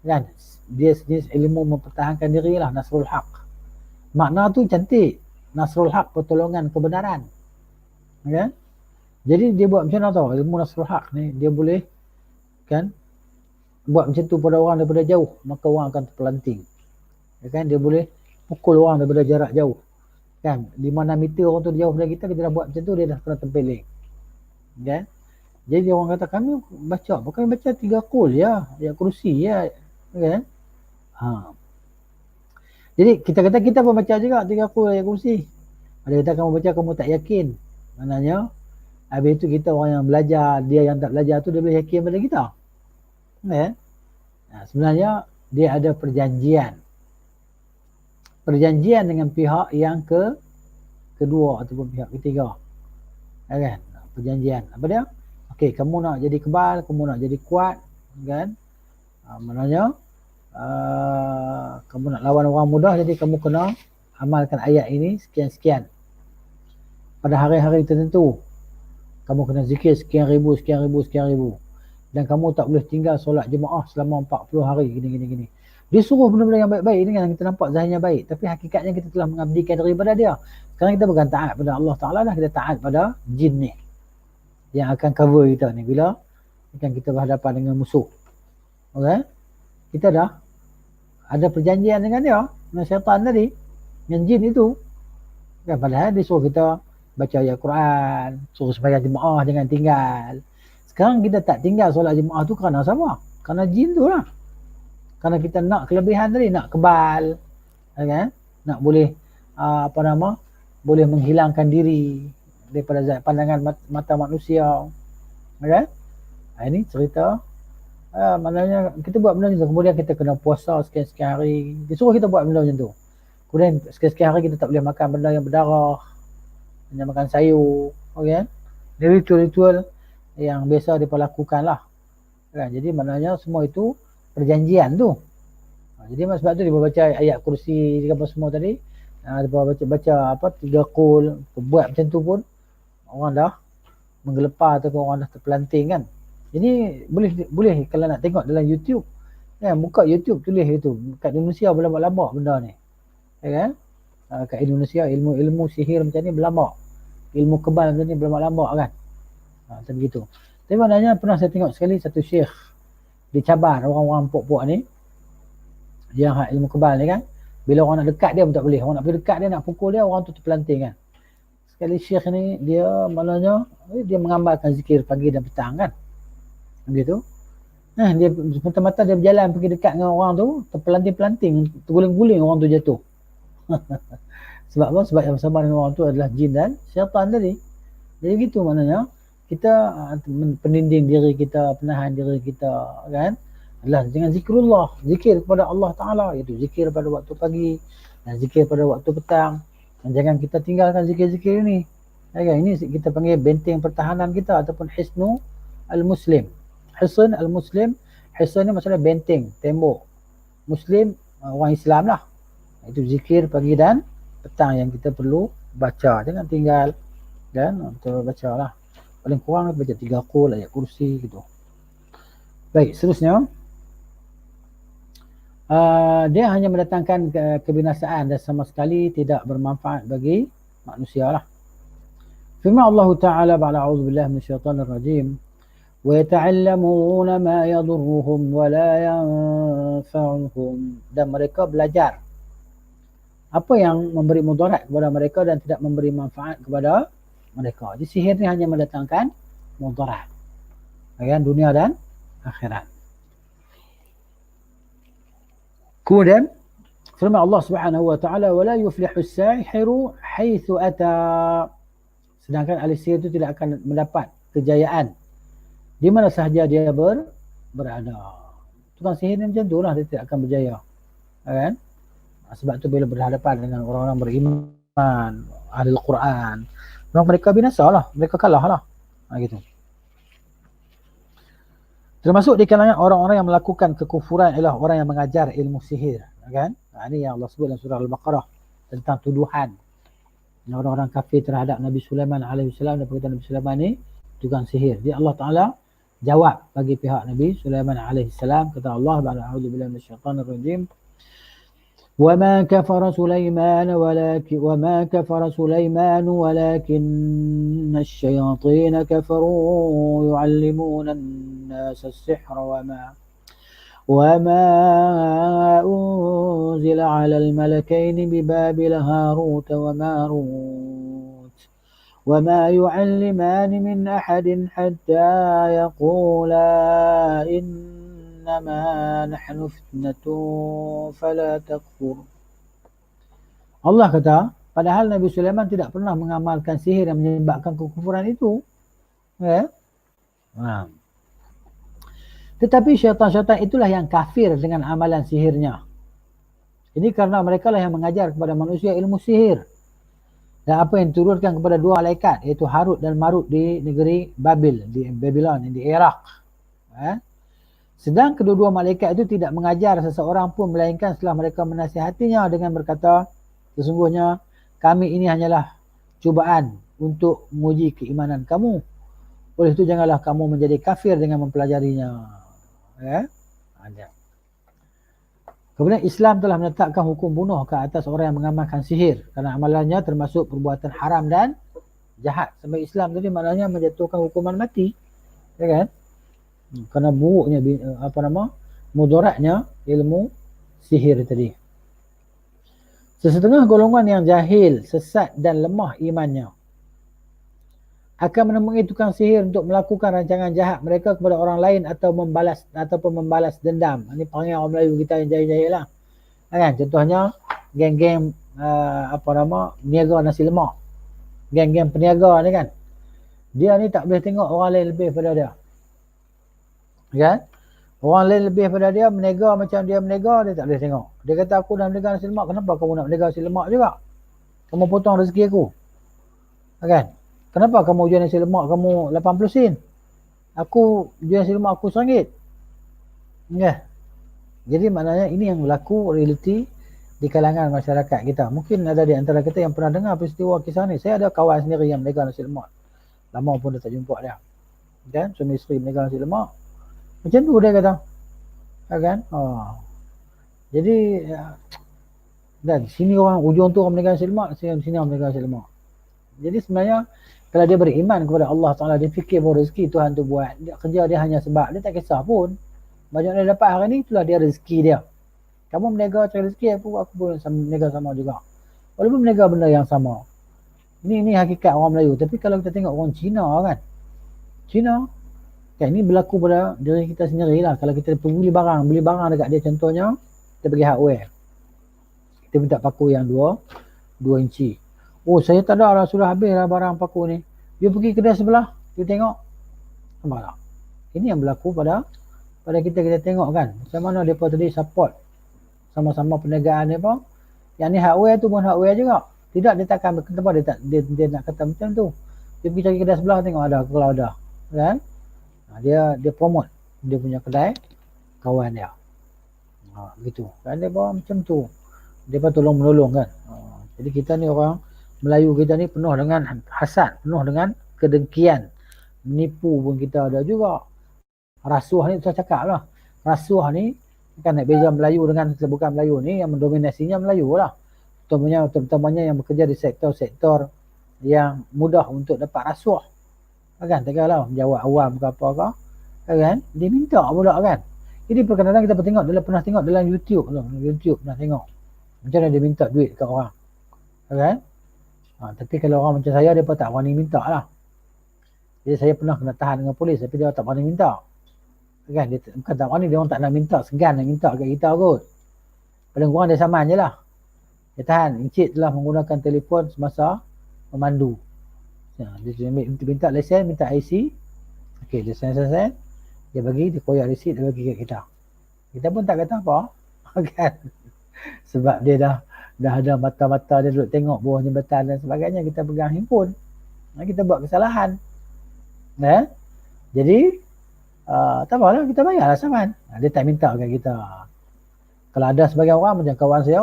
kan, dia sejenis ilmu mempertahankan diri lah, Nasrul Haq. Makna tu cantik, Nasrul Haq, pertolongan kebenaran kan. Jadi dia buat macam mana tau, ilmu Nasrul Haq ni dia boleh kan buat macam tu pada orang daripada jauh, maka orang akan terpelanting kan. Dia boleh pukul orang daripada jarak jauh kan, 5-6 meter orang tu jauh dari kita dah buat macam tu, dia dah kena tempeling kan. Jadi orang kata kami baca 3 qul ya kursi ya kan. Jadi kita kata kita pun baca juga 3 qul ya kursi. Ada kata kamu baca kamu tak yakin, maknanya habis itu kita orang yang belajar, dia yang tak belajar tu dia boleh yakin pada kita kan. Sebenarnya dia ada perjanjian dengan pihak yang kedua ataupun pihak ketiga kan. Perjanjian apa dia? Okey, kamu nak jadi kebal, kamu nak jadi kuat kan, maknanya kamu nak lawan orang mudah, jadi kamu kena amalkan ayat ini sekian-sekian pada hari-hari tertentu. Kamu kena zikir sekian ribu dan kamu tak boleh tinggal solat jemaah selama 40 hari gini. Dia suruh benda-benda yang baik-baik ini kan, kita nampak zahirnya baik, tapi hakikatnya kita telah mengabdikan diri pada dia. Sekarang kita bukan taat pada Allah Ta'ala dah, kita taat pada jin ni yang akan cover kita ni bila akan kita berhadapan dengan musuh. Okay? Kita dah ada perjanjian dengan dia, dengan syaitan tadi, dengan jin itu kan. Padahal dia suruh kita baca ayat Quran, suruh sembahyang jemaah jangan tinggal. Sekarang kita tak tinggal solat jemaah tu kerana apa? Kerana jin tu lah. Kerana kita nak kelebihan tadi, nak kebal kan? Nak boleh boleh menghilangkan diri daripada pandangan mata manusia kan. Ini cerita maknanya kita buat benda macam tu, kemudian kita kena puasa sekian-sekian hari, dia suruh kita buat benda macam tu. Kemudian sekian-sekian hari kita tak boleh makan benda yang berdarah, hanya makan sayur kan. Dia ritual-ritual yang biasa diperlakukan lah kan. Jadi maknanya semua itu perjanjian tu. Jadi sebab tu dia baca ayat kursi apa semua tadi, dia baca 3 qul, buat macam tu pun orang dah menggelepar ataupun orang dah terpelanting kan. Jadi boleh kalau nak tengok dalam YouTube kan, buka YouTube tulis itu kat Indonesia berlambak-lambak benda ni kan. kat Indonesia ilmu sihir macam ni berlambak. Ilmu kebal macam ni berlambak kan. Macam begitu. Tapi maknanya pernah saya tengok sekali satu syekh dicabar orang-orang pok-pok ni yang ilmu kebal ni kan. Bila orang nak dekat dia pun tak boleh. Orang nak pergi dekat dia, nak pukul dia, orang tu terpelanting kan. Sekali syekh ni dia maknanya dia mengamalkan zikir pagi dan petang kan. Begitu. Dia semata-mata dia berjalan pergi dekat dengan orang tu, terpelanting-pelanting, terguling-guling orang tu jatuh. Sebab apa? Sebab yang bersama dengan orang tu adalah jin dan syaitan tadi. Jadi gitu maknanya kita peninding diri kita, penahan diri kita kan, adalah dengan zikrullah, zikir kepada Allah Ta'ala, iaitu zikir pada waktu pagi dan zikir pada waktu petang. Dan jangan kita tinggalkan zikir-zikir ini. Ini kita panggil benteng pertahanan kita ataupun hisnu al-muslim. Hisn al-muslim, hisn ni maksudnya benteng, tembok. Muslim, orang Islam lah. Itu zikir pagi dan petang yang kita perlu baca. Jangan tinggal kan, kita baca lah. Paling kurang baca 3 qul, ayat kursi gitu. Baik, seterusnya. Dia hanya mendatangkan kebinasaan dan sama sekali tidak bermanfaat bagi manusia lah. Firman Allah Ta'ala ba'ala a'udzubillahi minasyaitanir rajim. وَيَتَعَلَّمُونَ مَا يَضُرُّهُمْ وَلَا يَنْفَعُهُمْ. Dan mereka belajar apa yang memberi mudarat kepada mereka dan tidak memberi manfaat kepada mereka. Jadi sihir ni hanya mendatangkan mudarat, dunia dan akhirat. Kemudian firman Allah Subhanahu wa taala, "Wala yuflihu as-sahiru haitsu ata." Sedangkan ahli sihir itu tidak akan mendapat kejayaan di mana sahaja dia berada. Tukang sihir ni macam tu lah, dia tidak akan berjaya. Kan? Sebab tu bila berhadapan dengan orang-orang beriman, ahli Al-Quran, mereka binasa lah, mereka kalah lah. Gitu. Termasuk di kalangan orang-orang yang melakukan kekufuran ialah orang yang mengajar ilmu sihir. Kan? Ini yang Allah sebut dalam surah Al-Baqarah tentang tuduhan orang-orang kafir terhadap Nabi Sulaiman AS dan perkataan Nabi Sulaiman ni tukang sihir. Jadi Allah Ta'ala jawab bagi pihak Nabi Sulaiman AS. Kata Allah, a'udzubillahi minasyaitanir rajim. وَمَا كَفَرَ سُلَيْمَانُ وَلَكِنَّ الشَّيَاطِينَ كَفَرُوا يُعَلِّمُونَ النَّاسَ السِّحْرَ وَمَا أُنزِلَ عَلَى الْمَلَكَيْنِ بِبَابِلَ هَارُوتَ وَمَارُوتَ وَمَا يُعَلِّمَانِ مِنْ أَحَدٍ حَتَّى يَقُولَا إِنَّمَا نَحْنُ فِتْنَةٌ فَلَا تَكْفُرْ. Allah kata, padahal Nabi Sulaiman tidak pernah mengamalkan sihir yang menyebabkan kekufuran itu. Tetapi syaitan-syaitan itulah yang kafir dengan amalan sihirnya. Ini karena mereka lah yang mengajar kepada manusia ilmu sihir. Dan apa yang diturunkan kepada 2 malaikat, iaitu Harut dan Marut di negeri Babil, di Babylon, di Iraq. Sedang kedua-dua malaikat itu tidak mengajar seseorang pun melainkan setelah mereka menasihatinya dengan berkata, sesungguhnya kami ini hanyalah cubaan untuk menguji keimanan kamu. Oleh itu janganlah kamu menjadi kafir dengan mempelajarinya. Kemudian Islam telah menetapkan hukum bunuh ke atas orang yang mengamalkan sihir kerana amalannya termasuk perbuatan haram dan jahat. Sampai Islam tadi maknanya menjatuhkan hukuman mati, kan? Kerana buruknya mudaratnya ilmu sihir tadi. Sesetengah golongan yang jahil, sesat dan lemah imannya akan menemui tukang sihir untuk melakukan rancangan jahat mereka kepada orang lain atau membalas dendam. Ini panggil orang Melayu kita yang jahil-jahil lah. Kan? Contohnya geng-geng peniaga nasi lemak. Geng-geng peniaga ni kan. Dia ni tak boleh tengok orang lain lebih pada dia. Kan? Orang lain lebih pada dia, menega macam dia menega, dia tak boleh tengok. Dia kata, aku dah menega nasi lemak, kenapa kamu nak menega nasi lemak juga? Kamu potong rezeki aku. Kan? Kenapa kamu jual nasi lemak kamu 80 sen? Aku jual nasi lemak aku RM1. Jadi maknanya ini yang berlaku realiti di kalangan masyarakat kita. Mungkin ada di antara kita yang pernah dengar peristiwa kisah ni. Saya ada kawan sendiri yang menega nasi lemak. Lama pun dah tak jumpa dia. Kan? Suami isteri menega nasi lemak. Macam tu dia kata. Kan? Jadi Dan sini orang ujung tu orang menegang nasi lemak, sini orang menegang nasi lemak. Jadi sebenarnya kalau dia beriman kepada Allah Ta'ala, dia fikir bahawa rezeki Tuhan tu buat, dia kerja dia hanya sebab, dia tak kisah pun banyak dia dapat hari ni, itulah dia rezeki dia. Kamu menega cari rezeki, aku pun menega sama juga, walaupun menega benda yang sama. Ini hakikat orang Melayu. Tapi kalau kita tengok orang Cina kan, Cina kan, ini berlaku pada diri kita sendiri lah. Kalau kita beli barang dekat dia, contohnya kita pergi hardware, kita minta paku yang 2 inci. Oh, saya tak ada lah, sudah habis lah barang paku ni. Dia pergi kedai sebelah, dia tengok, nampak tak? Ini yang berlaku pada kita tengok kan, macam mana mereka tadi support sama-sama perniagaan dia pun. Yang ni hardware tu pun hardware juga. Tidak, dia takkan, kenapa dia nak kata macam tu? Dia pergi cari kedai sebelah, tengok ada, kalau ada kan, dia promote dia punya kedai kawan dia. Gitu kan, dia pun macam tu, dia pun tolong-menolong kan. Jadi kita ni orang Melayu, kita ni penuh dengan hasad, penuh dengan kedengkian, menipu pun kita ada juga. Rasuah ni, saya cakap lah, rasuah ni kan nak beza Melayu dengan bukan Melayu ni, yang mendominasinya Melayu lah, terutamanya yang bekerja di sektor-sektor yang mudah untuk dapat rasuah kan, tak kira lah jawab awam ke apa ke kan, dia minta pula kan. Jadi kadang-kadang kita pernah tengok dalam YouTube pernah tengok macam mana dia minta duit ke orang kan. Tapi kalau orang macam saya, dia pun tak berani minta lah. Jadi saya pernah kena tahan dengan polis, tapi dia tak berani minta kan. Dia bukan tak berani, dia orang tak nak minta, segan nak minta kat kita kot. Paling kurang dia saman je lah, dia tahan. Encik telah menggunakan telefon semasa memandu. Dia minta lesen, minta IC. Okey, dia sign, dia bagi, dia koyak resit, dia bagi kat kita. Kita pun tak kata apa kan, sebab dia dah ada mata-mata dia duduk tengok bawah jambatan dan sebagainya. Kita pegang handphone, kita buat kesalahan. Jadi tak apalah, kita bayarlah saman. Dia tak minta kat kita. Kalau ada sebagian orang macam kawan saya,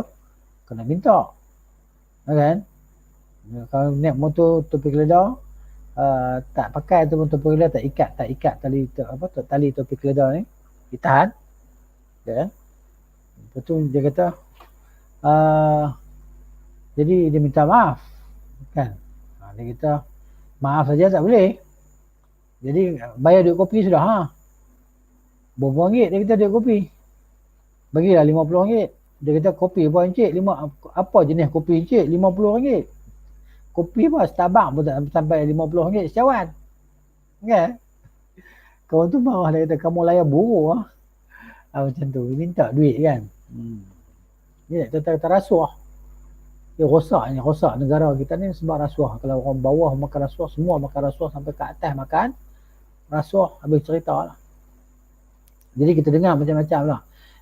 kena minta kan. Kalau naik motor topi keledar, tak pakai tu topi keledar, tak ikat tali topi keledar ni, ditahan kan. Lepas tu dia kata jadi dia minta maaf kan. Dia kata maaf saja tak boleh, jadi bayar duit kopi sudah. Berapa ringgit? Dia kata duit kopi, bagilah RM50. Dia kata kopi apa encik? Apa jenis kopi encik? RM50. Kopi apa? Starbucks pun tak sampai RM50 secawan kan. Kawan tu marah, dia kata kamu layan buruk macam tu, minta duit kan. Ni nak kata rasuah. Dia rosak negara kita ni sebab rasuah. Kalau orang bawah makan rasuah, semua makan rasuah, sampai ke atas makan rasuah, habis cerita lah. Jadi kita dengar macam-macam lah.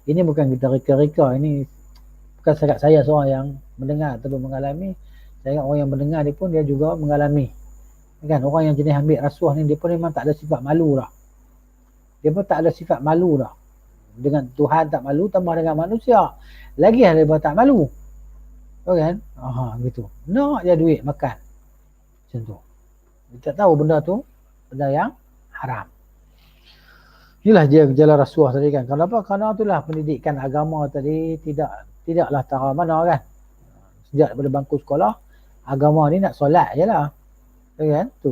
Ini bukan kita reka-reka, ini bukan setakat saya seorang yang mendengar atau mengalami. Saya ingat orang yang mendengar dia pun dia juga mengalami kan. Orang yang jenis ambil rasuah ni, dia pun memang tak ada sifat malu dah. Dia pun tak ada sifat malu dah. Dengan Tuhan tak malu, tambah dengan manusia lagi dia pun tak malu kan. Gitu, nak je duit makan macam tu. Dia tak tahu benda tu benda yang haram. Inilah dia gejala rasuah tadi kan. Kenapa? Kerana itulah pendidikan agama tadi tidaklah tara mana kan. Sejak daripada bangku sekolah, agama ni nak solat je lah kan tu.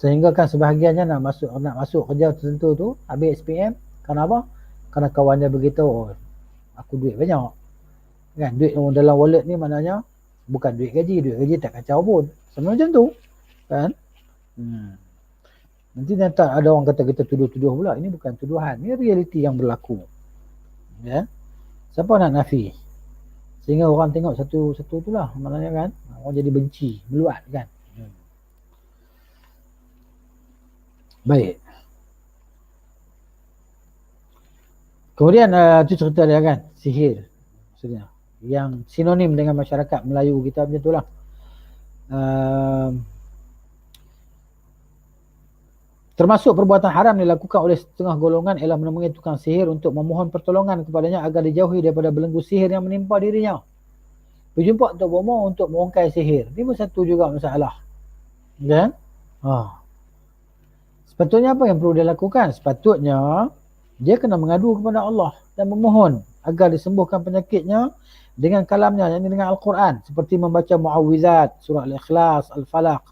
Sehingga kan sebahagiannya nak masuk kerja tertentu tu, habis SPM. Kenapa? Kerana kawan dia beritahu, aku duit banyak kan. Duit dalam wallet ni maknanya bukan duit gaji tak kacau pun. Sebenarnya macam tu kan. Nanti ada orang kata kita tuduh-tuduh pula. Ini bukan tuduhan, ini realiti yang berlaku ya. Siapa nak nafi? Sehingga orang tengok satu tu lah, maknanya kan orang jadi benci, meluat kan. Baik. Kemudian tu cerita dia kan, sihir maksudnya, yang sinonim dengan masyarakat Melayu kita macam itulah. Termasuk perbuatan haram dilakukan oleh setengah golongan ialah menemui tukang sihir untuk memohon pertolongan kepadanya agar dijauhi daripada belenggu sihir yang menimpa dirinya. Berjumpa untuk bomo untuk merongkai sihir. Ini pun satu juga masalah. Kan? Sepatutnya apa yang perlu dia lakukan? Sepatutnya dia kena mengadu kepada Allah dan memohon agar disembuhkan penyakitnya dengan kalamnya, yang dengan Al-Quran, seperti membaca Muawwizat, surah Al-Ikhlas, Al-Falaq,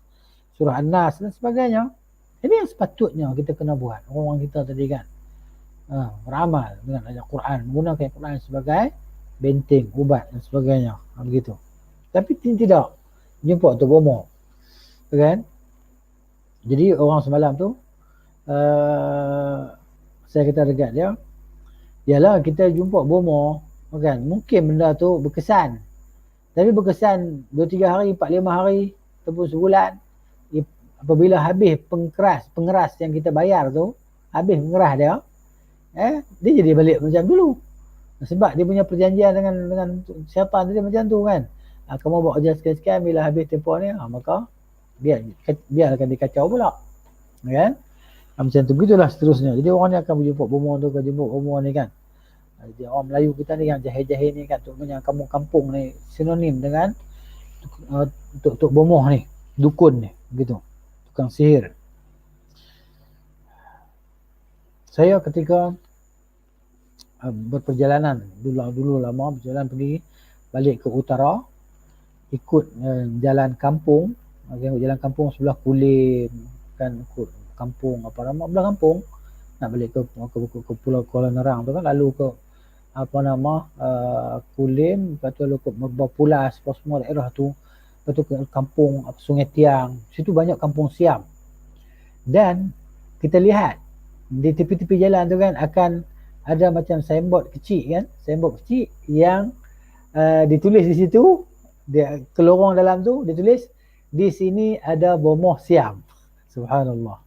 surah An-Nas dan sebagainya. Ini yang sepatutnya kita kena buat. Orang kita tadi kan beramal dengan ayat Quran, menggunakan Quran sebagai benteng, ubat dan sebagainya. Begitu. Tapi tidak. Jumpa tu bomoh. Kan? Jadi orang semalam tu saya kata dekat dia, yalah kita jumpa bomoh, kan? Mungkin benda tu berkesan. Tapi berkesan 2-3 hari, 4-5 hari ataupun sebulan, apabila habis pengeras yang kita bayar tu, habis pengeras dia, dia jadi balik macam dulu. Sebab dia punya perjanjian dengan syaitan dia macam tu kan. Kamu buat kerja sekian-sekian, bila habis tempoh ni, maka biarkan dikacau pula. Kan? Macam tu, begitulah seterusnya. Jadi orang ni akan berjumpa bomoh tu, akan jumpa bomoh ni kan. Jadi orang Melayu kita ni yang jahil-jahil ni kan, terutama kampung-kampung ni sinonim dengan untuk bomoh ni, dukun ni, begitu. Tukang sihir. Saya ketika berperjalanan dulu lama berjalan pergi balik ke utara, ikut jalan kampung, jalan kampung sebelah Kulim kan, ikut kampung apa nama belah kampung, nak balik ke Pulau Kuala Nerang tu kan, lalu ke apa nama Kulim, lepas tu lalu ke Berpulas, semua daerah tu, lepas tu ke kampung Sungai Tiang, situ banyak kampung Siam. Dan kita lihat di tepi-tepi jalan tu kan akan ada macam signboard kecil kan, signboard kecil yang ditulis di situ, dia ke lorong dalam tu dia tulis di sini ada bomoh Siam. Subhanallah.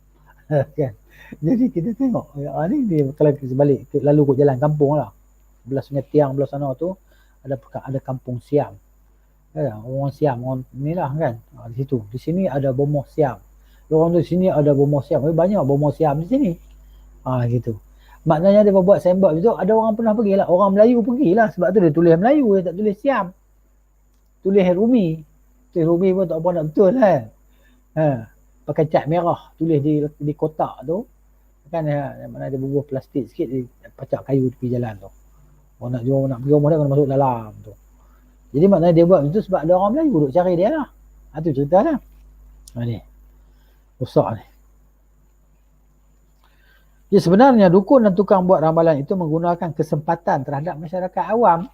Kan. Jadi kita tengok ni dia kalau kita balik lalu ke jalan kampung lah, belah Sungai Tiang belah sana tu ada kampung Siam. Orang Siam, orang inilah kan. Di situ. Di sini ada bomoh Siam. Orang tu sini ada bomoh Siam. Banyak bomoh Siam di sini. Gitu. Maknanya dia buat signboard itu, ada orang pernah pergilah, orang Melayu pergilah, sebab tu dia tulis Melayu, dia tak tulis Siam. Tulis Rumi. Tulis Rumi pun tak apa nak betul kan. Pakai cat merah, tulis di kotak tu. Kan mana ada bubur plastik sikit, di pacak kayu tepi jalan tu. Orang nak pergi rumah dia kena masuk dalam tu. Jadi maknanya dia buat itu sebab ada orang Melayu duk cari dia lah. Itu cerita lah. Ni. Rosak ni. Ya, sebenarnya dukun dan tukang buat ramalan itu menggunakan kesempatan terhadap masyarakat awam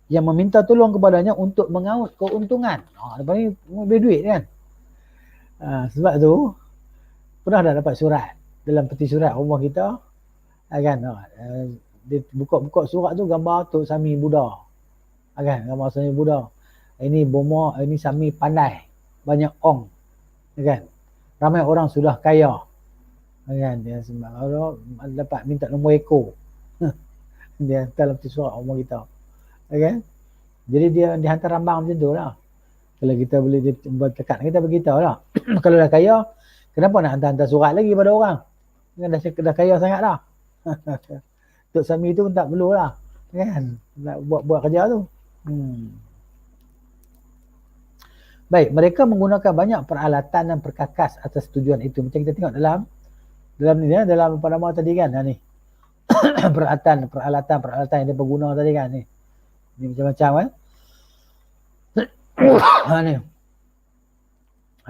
yang meminta tolong kepadanya untuk mengaut keuntungan. Lepas ni beri duit kan. Sebab tu pernah dah dapat surat dalam peti surat rumah kita kan. Dia buka surat tu gambar Tok Sami Buddha. Kan, gambar Sami Buddha. Ini bomoh, ini Sami pandai, banyak ong. Kan. Ramai orang sudah kaya. Kan, dia dapat minta nombor ekor. Dia hantar dalam surat rumah kita. Okay? Jadi dia hantar rambang macam tu lah. Kalau kita boleh bertekat, kita beritahu lah. Kalau dah kaya, kenapa nak hantar surat lagi pada orang? Dah kaya sangat dah. Tok Sami tu pun tak perlu lah. Kan? Nak buat kerja tu. Baik, mereka menggunakan banyak peralatan dan perkakas atas tujuan itu. Macam kita tengok dalam ni, dalam apa nama tadi kan, ni peralatan yang dia berguna tadi kan, ni macam-macam kan.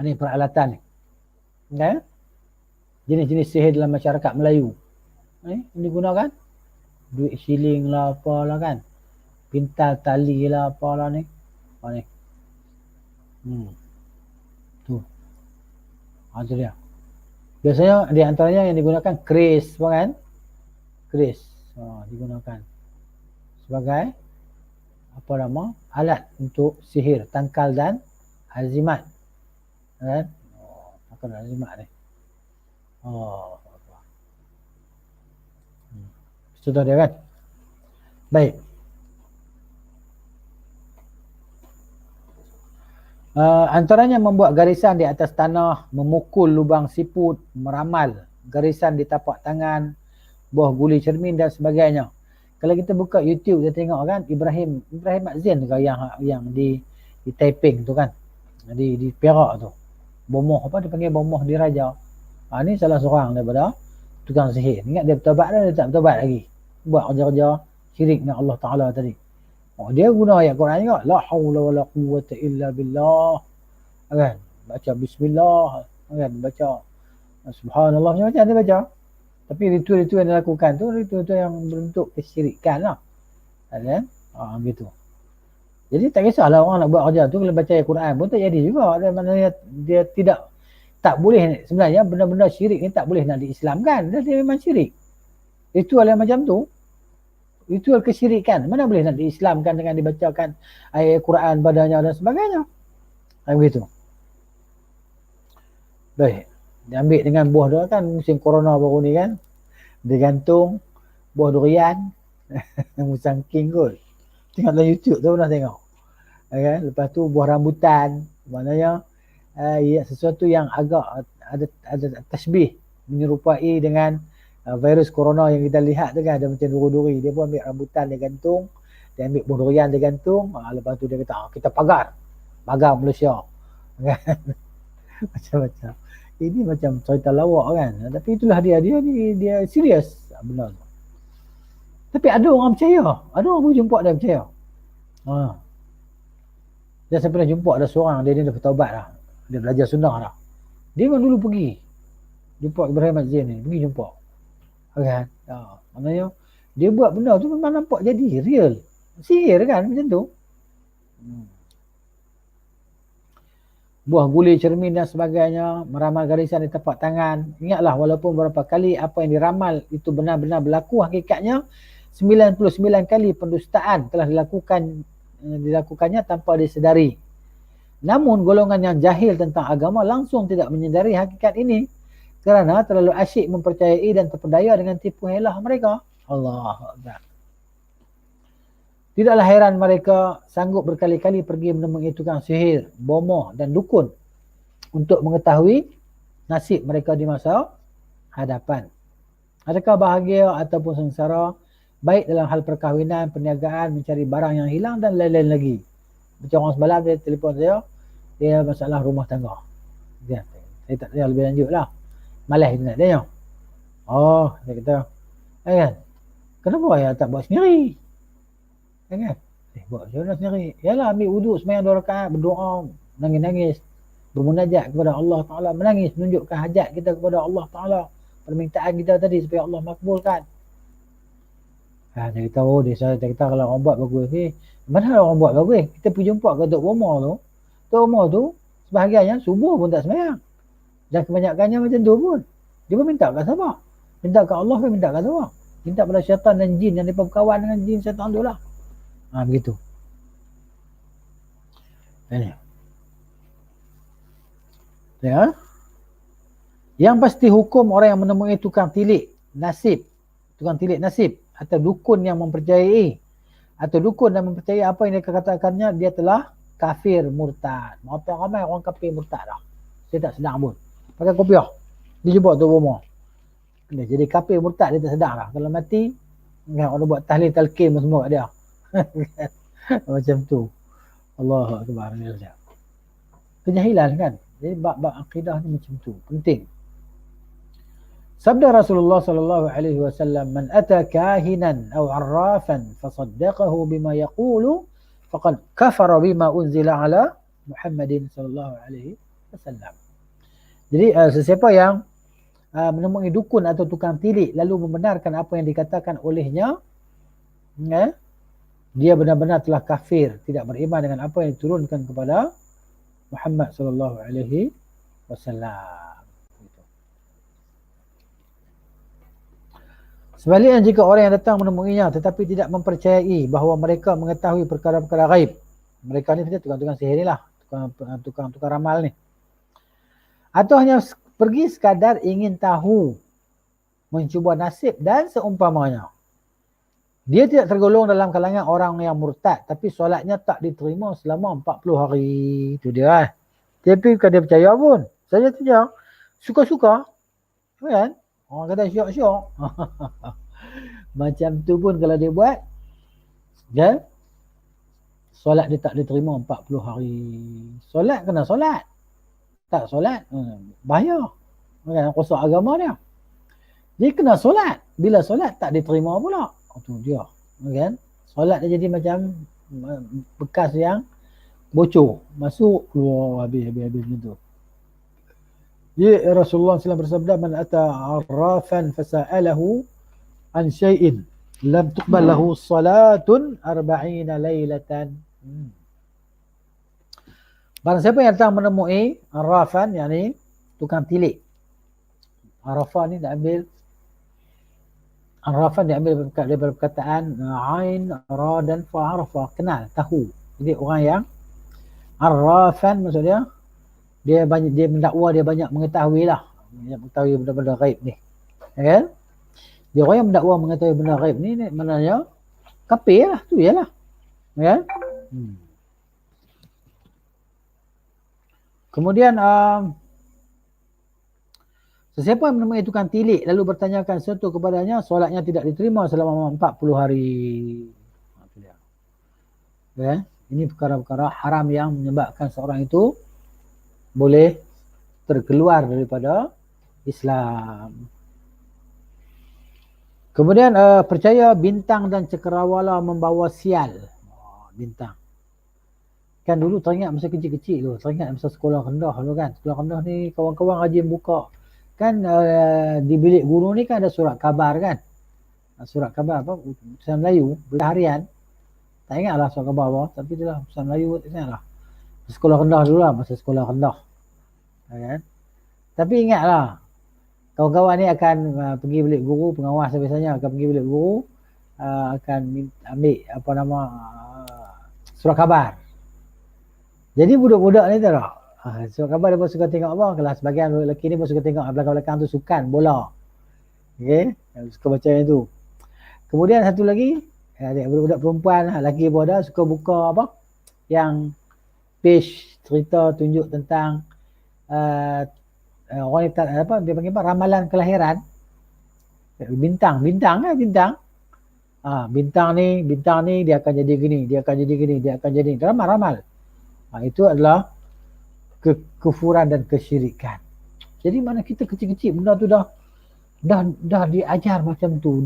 Ni peralatan ni, okay? Jenis-jenis sihir dalam masyarakat Melayu ni digunakan, duit shilling lah apalah kan, pintal tali lah apalah ni. Ni tu tu dia. Biasanya di antaranya yang digunakan keris, kan? Keris digunakan sebagai apa nama? Alat untuk sihir, tangkal dan azimat. Kan? Tangkal dan azimat ni. Contoh dia kan. Baik. Antaranya membuat garisan di atas tanah, memukul lubang siput, meramal, garisan di tapak tangan, buah guli cermin dan sebagainya. Kalau kita buka YouTube, kita tengok kan Ibrahim Maczin tu kan, yang di Taiping tu kan, di Perak tu, bomoh apa dia panggil, bomoh diraja. Ni salah seorang daripada tukang sihir. Ingat dia bertobat dah, dia tak bertobat lagi, buat kerja-kerja syirik dengan Allah Ta'ala tadi. Dia guna ayat Quran juga. La hawla wa la quwwata illa billah. Kan? Baca bismillah. Kan? Baca subhanallah. Macam dia baca. Tapi ritual-ritual yang dilakukan tu, ritual-ritual yang berbentuk kesyirikan lah. Kan? Gitu. Jadi tak kisahlah orang nak buat kerja tu, kalau baca ayat Quran pun tak jadi juga. Maknanya dia tak boleh, sebenarnya benda-benda syirik ni tak boleh nak diislamkan. Dia memang syirik. Ritual yang macam tu, ritual kesyirikan, mana boleh nak diislamkan dengan dibacakan ayat Quran padanya dan sebagainya. Begitu. Baik. Dia ambil dengan buah tu kan, musim corona baru ni kan. Dia gantung buah durian. Musang king kot. Tengok dalam YouTube tu pernah tengok. Kan? Lepas tu buah rambutan. Maknanya sesuatu yang agak ada tasbih menyerupai dengan virus corona yang kita lihat tu kan, ada macam duri-duri. Dia pun ambil rambutan dia gantung, dia ambil buah durian dia gantung, lepas tu dia kata kita pagar Malaysia. Kan? Macam-macam. Ini macam cerita lawak kan. Tapi itulah dia ni serius benar. Tapi ada orang percaya, ada orang pun jumpa dia percaya. Dan saya pernah jumpa ada seorang, dia dah bertaubat dah. Dia belajar sunnah dah. Dia memang dulu pergi jumpa Ibrahim Az-Zain ni, pergi jumpa. Kan? Maknanya dia buat benda tu memang nampak jadi real. Sihir kan macam tu. Buah guli, cermin dan sebagainya, meramal garisan di tapak tangan. Ingatlah walaupun beberapa kali apa yang diramal itu benar-benar berlaku, hakikatnya 99 kali pendustaan telah dilakukannya tanpa disedari. Namun golongan yang jahil tentang agama langsung tidak menyedari hakikat ini kerana terlalu asyik mempercayai dan terpedaya dengan tipu helah mereka. Allah Akbar. Tidaklah heran mereka sanggup berkali-kali pergi menemui tukang sihir, bomoh dan dukun untuk mengetahui nasib mereka di masa hadapan. Adakah bahagia ataupun sengsara, baik dalam hal perkahwinan, perniagaan, mencari barang yang hilang dan lain-lain lagi. Macam orang semalam dia telefon saya, dia masalah rumah tangga. Saya tak tahu lebih lanjut lah. Malas dia nak tanya. Dia kata, kan? Kenapa ya tak buat sendiri? Kan? Buat macam mana sendiri? Yalah, ambil wuduk, sembahyang 2 rakaat, berdoa, nangis-nangis, bermunajat kepada Allah Ta'ala, menangis, menunjukkan hajat kita kepada Allah Ta'ala, permintaan kita tadi supaya Allah makbulkan. Dia kata, dia kata kalau orang buat bagus ni, mana orang buat bagus? Kita pergi jumpa ke Tok Bomoh tu. Tok Bomoh tu, sebahagiannya subuh pun tak sembahyang. Dan kebanyakannya macam tu pun. Dia pun minta kat siapa? Minta kat Allah ke minta kat siapa? Minta pada syaitan dan jin yang mereka berkawan dengan jin syaitan tu lah. Begitu. Ini. Ya. Yang pasti hukum orang yang menemui tukang tilik nasib atau dukun yang mempercayai atau dukun yang mempercayai apa yang dia katakannya, dia telah kafir murtad. Berapa ramai orang kafir murtad dah. Saya tak sedar pun. Pakai kopiah. Dia jumpa Tok Bomoh. Dia jadi kafir murtad, dia tak sedar lah. Kalau mati, orang buat tahlil talqin semua kat dia. Macam tu. Allah Akbar. Kejahilan kan. Jadi bab akidah ni macam tu. Penting. Sabda Rasulullah sallallahu alaihi wasallam, "Man ata kahinan aw arrafan fasaddaqahu bima yaqulu faqad kafara bima unzila ala Muhammadin sallallahu alaihi wasallam." Jadi sesiapa yang menemui dukun atau tukang tilik lalu membenarkan apa yang dikatakan olehnya, dia benar-benar telah kafir, tidak beriman dengan apa yang diturunkan kepada Muhammad sallallahu alaihi wasallam. Sebaliknya, jika orang yang datang menemuinya tetapi tidak mempercayai bahawa mereka mengetahui perkara-perkara gaib, mereka ni saja tukang-tukang sihir ni lah, tukang-tukang ramal ni, atau hanya pergi sekadar ingin tahu, mencuba nasib dan seumpamanya, dia tidak tergolong dalam kalangan orang yang murtad, tapi solatnya tak diterima selama 40 hari. Itu dia. Tapi bukan dia percaya pun. Saja tu je. Suka-suka. Kan? Orang kata syok-syok. Macam tu pun kalau dia buat, dan solat dia tak diterima 40 hari. Solat kena solat. Tak solat, bahaya. Kan? Rosak agama dia. Dia kena solat. Bila solat tak diterima pula. Itu dia. kan? Solat dia jadi macam bekas yang bocor, masuk keluar habis macam tu. Ya Rasulullah SAW bersabda, man ata arrafan fasa'alahu an syai'in lam tuqbal lahu salatun 40 lailatan. Barang siapa yang datang menemui arrafan, yakni tukang tilik. Arafah ni diambil, arrafan diambil daripada perkataan ain, ra dan fa, arafah, kenal, tahu. Jadi orang yang arrafan maksudnya dia banyak, dia mendakwa dia banyak mengetahui lah, banyak mengetahui benda-benda gaib ni, kan? Dia orang yang mendakwa mengetahui benda gaib ni maknanya kafir lah, tu jelah, kan? Kemudian sesiapa yang menemui tukang tilik lalu bertanyakan sesuatu kepadanya, solatnya tidak diterima selama 40 hari. Ya, ini perkara-perkara haram yang menyebabkan seorang itu boleh terkeluar daripada Islam. Kemudian percaya bintang dan cakrawala membawa sial. Bintang. Kan dulu teringat masa kecil-kecil tu, teringat masa sekolah rendah dulu kan. Sekolah rendah ni kawan-kawan rajin buka. Kan di bilik guru ni kan ada surat khabar kan. Surat khabar apa? Utusan Melayu, berita harian. Tak ingat lah surat khabar apa, tapi tu lah utusan Melayu, tak ingat lah. Sekolah rendah dulu lah, masa sekolah rendah. Kan? Tapi ingatlah, kawan-kawan ni akan pergi bilik guru, pengawas biasanya akan pergi bilik guru, akan ambil apa nama surat khabar. Jadi budak-budak ni tahu tak, surat khabar dia pun suka tengok apa, kalau sebagian budak lelaki ni pun suka tengok belakang-belakang tu sukan, bola. Okay, suka baca yang tu. Kemudian satu lagi, budak-budak perempuan, lelaki pun ada, suka buka apa, yang page cerita tunjuk tentang wanita, apa dia panggil apa, ramalan kelahiran, bintang bintang ni dia akan jadi gini, dia akan jadi gini, dia akan jadi ramal. Itu adalah kekufuran dan kesyirikan. Jadi mana kita kecil-kecil benda tu dah diajar macam tu,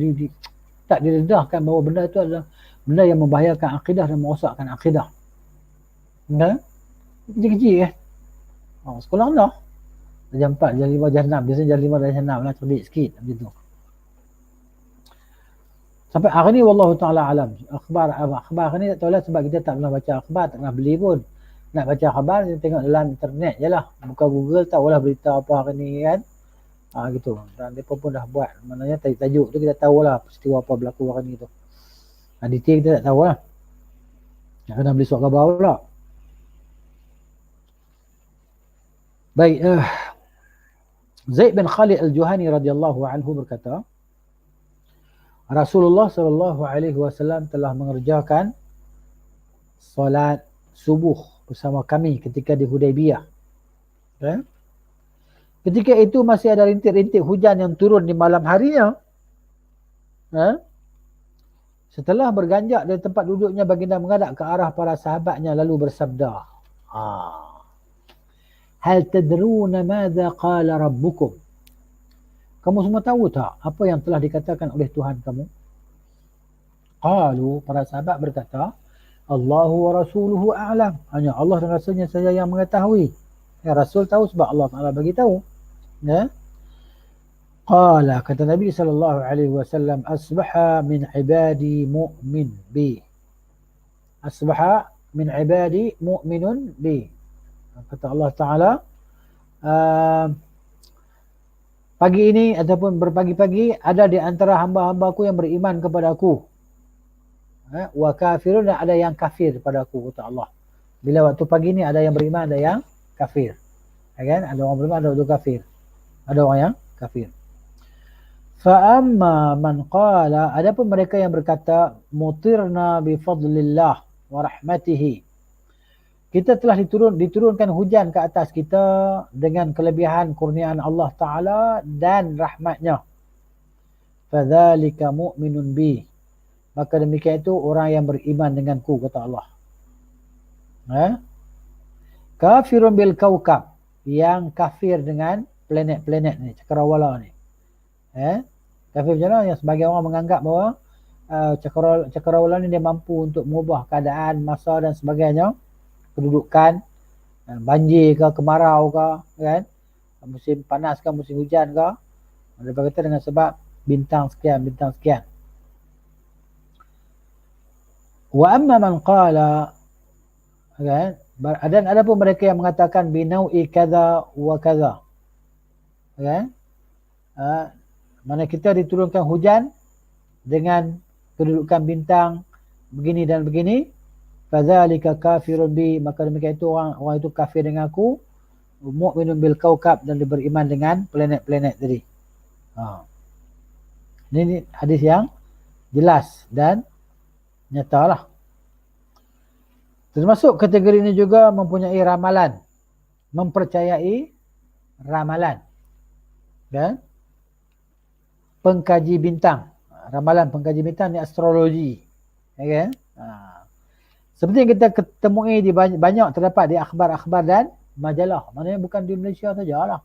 tak diredahkan bahawa benda itu adalah benda yang membahayakan akidah dan merosakkan akidah. Kan? Kecil-kecil kan? Sekolah dah jam 4, jam 5, jam 6. Biasanya jam 5 dan jam 6 lah, cerdik sikit macam tu. Sampai hari ni wallahu ta'ala alam. Akhbar ni tak tahu lah, sebab kita tak pernah baca akhbar, tak pernah beli pun. Nak baca khabar, tengok dalam internet je lah. Buka Google, tahulah berita apa hari ni kan. Gitu. Dan mereka pun dah buat. Maknanya tajuk tu kita tahulah peristiwa apa berlaku hari ni tu. Detail kita tak tahulah. Nak kena beli surat khabar pula. Baik. Zaid bin Khalid al-Juhani radhiyallahu anhu berkata, Rasulullah sallallahu alaihi wasallam telah mengerjakan solat subuh bersama kami ketika di Hudaybiyah. Ketika itu masih ada rintik-rintik hujan yang turun di malam harinya. Setelah berganjak dari tempat duduknya, baginda menghadap ke arah para sahabatnya lalu bersabda, Hal tadruna madza qala rabbukum? Kamu semua tahu tak apa yang telah dikatakan oleh Tuhan kamu? Qalu, para sahabat berkata, Allahu wa rasuluhu a'lam. Hanya Allah dan Rasulnya saja yang mengetahui. Ya, Rasul tahu sebab Allah Ta'ala bagi tahu. Ya. Qala, kata Nabi SAW, asbaha min ibadi mu'min bi. Asbaha min ibadi mu'minun bi. Kata Allah Ta'ala, pagi ini ataupun berpagi-pagi ada di antara hamba-hambaku yang beriman kepada aku. Wa kafirun, dan ada yang kafir pada aku, kata Allah. Bila waktu pagi ni ada yang beriman, ada yang kafir. Kan? Ada orang beriman, ada orang kafir. Ada orang yang kafir. Fa amma man qala, adapun mereka yang berkata, mutirna bi fadlillah wa rahmatihi. Kita telah diturunkan hujan ke atas kita dengan kelebihan kurniaan Allah Ta'ala dan rahmatnya. Fadzalika mu'minun bi. Maka demikian itu orang yang beriman denganku, kata Allah. Kafirun bil kaukab, yang kafir dengan planet-planet ni, cakrawala ni. Kafir macam mana? Yang sebagai orang menganggap bahawa cakrawala ni dia mampu untuk mengubah keadaan, masa dan sebagainya, kedudukan, banjir ke, kemarau ke, kan, musim panas ke, musim hujan ke. Dia berkata dengan sebab bintang sekian. Wa amma man qala, kan, dan ada pun mereka yang mengatakan binau'i kadza wa kadza, kan, mana kita diturunkan hujan dengan kedudukan bintang begini dan begini, fadzalika kafirun bi, maka demikian itu orang itu kafir dengan aku, mu'minun bil kaukab, dan dia beriman dengan planet-planet tadi. Ini hadis yang jelas dan nyata lah. Termasuk kategori ini juga mempunyai ramalan, mempercayai ramalan, dan pengkaji bintang. Ramalan pengkaji bintang ni astrologi, kan? Seperti yang kita ketemui di banyak terdapat di akhbar-akhbar dan majalah. Maknanya bukan di Malaysia sajalah.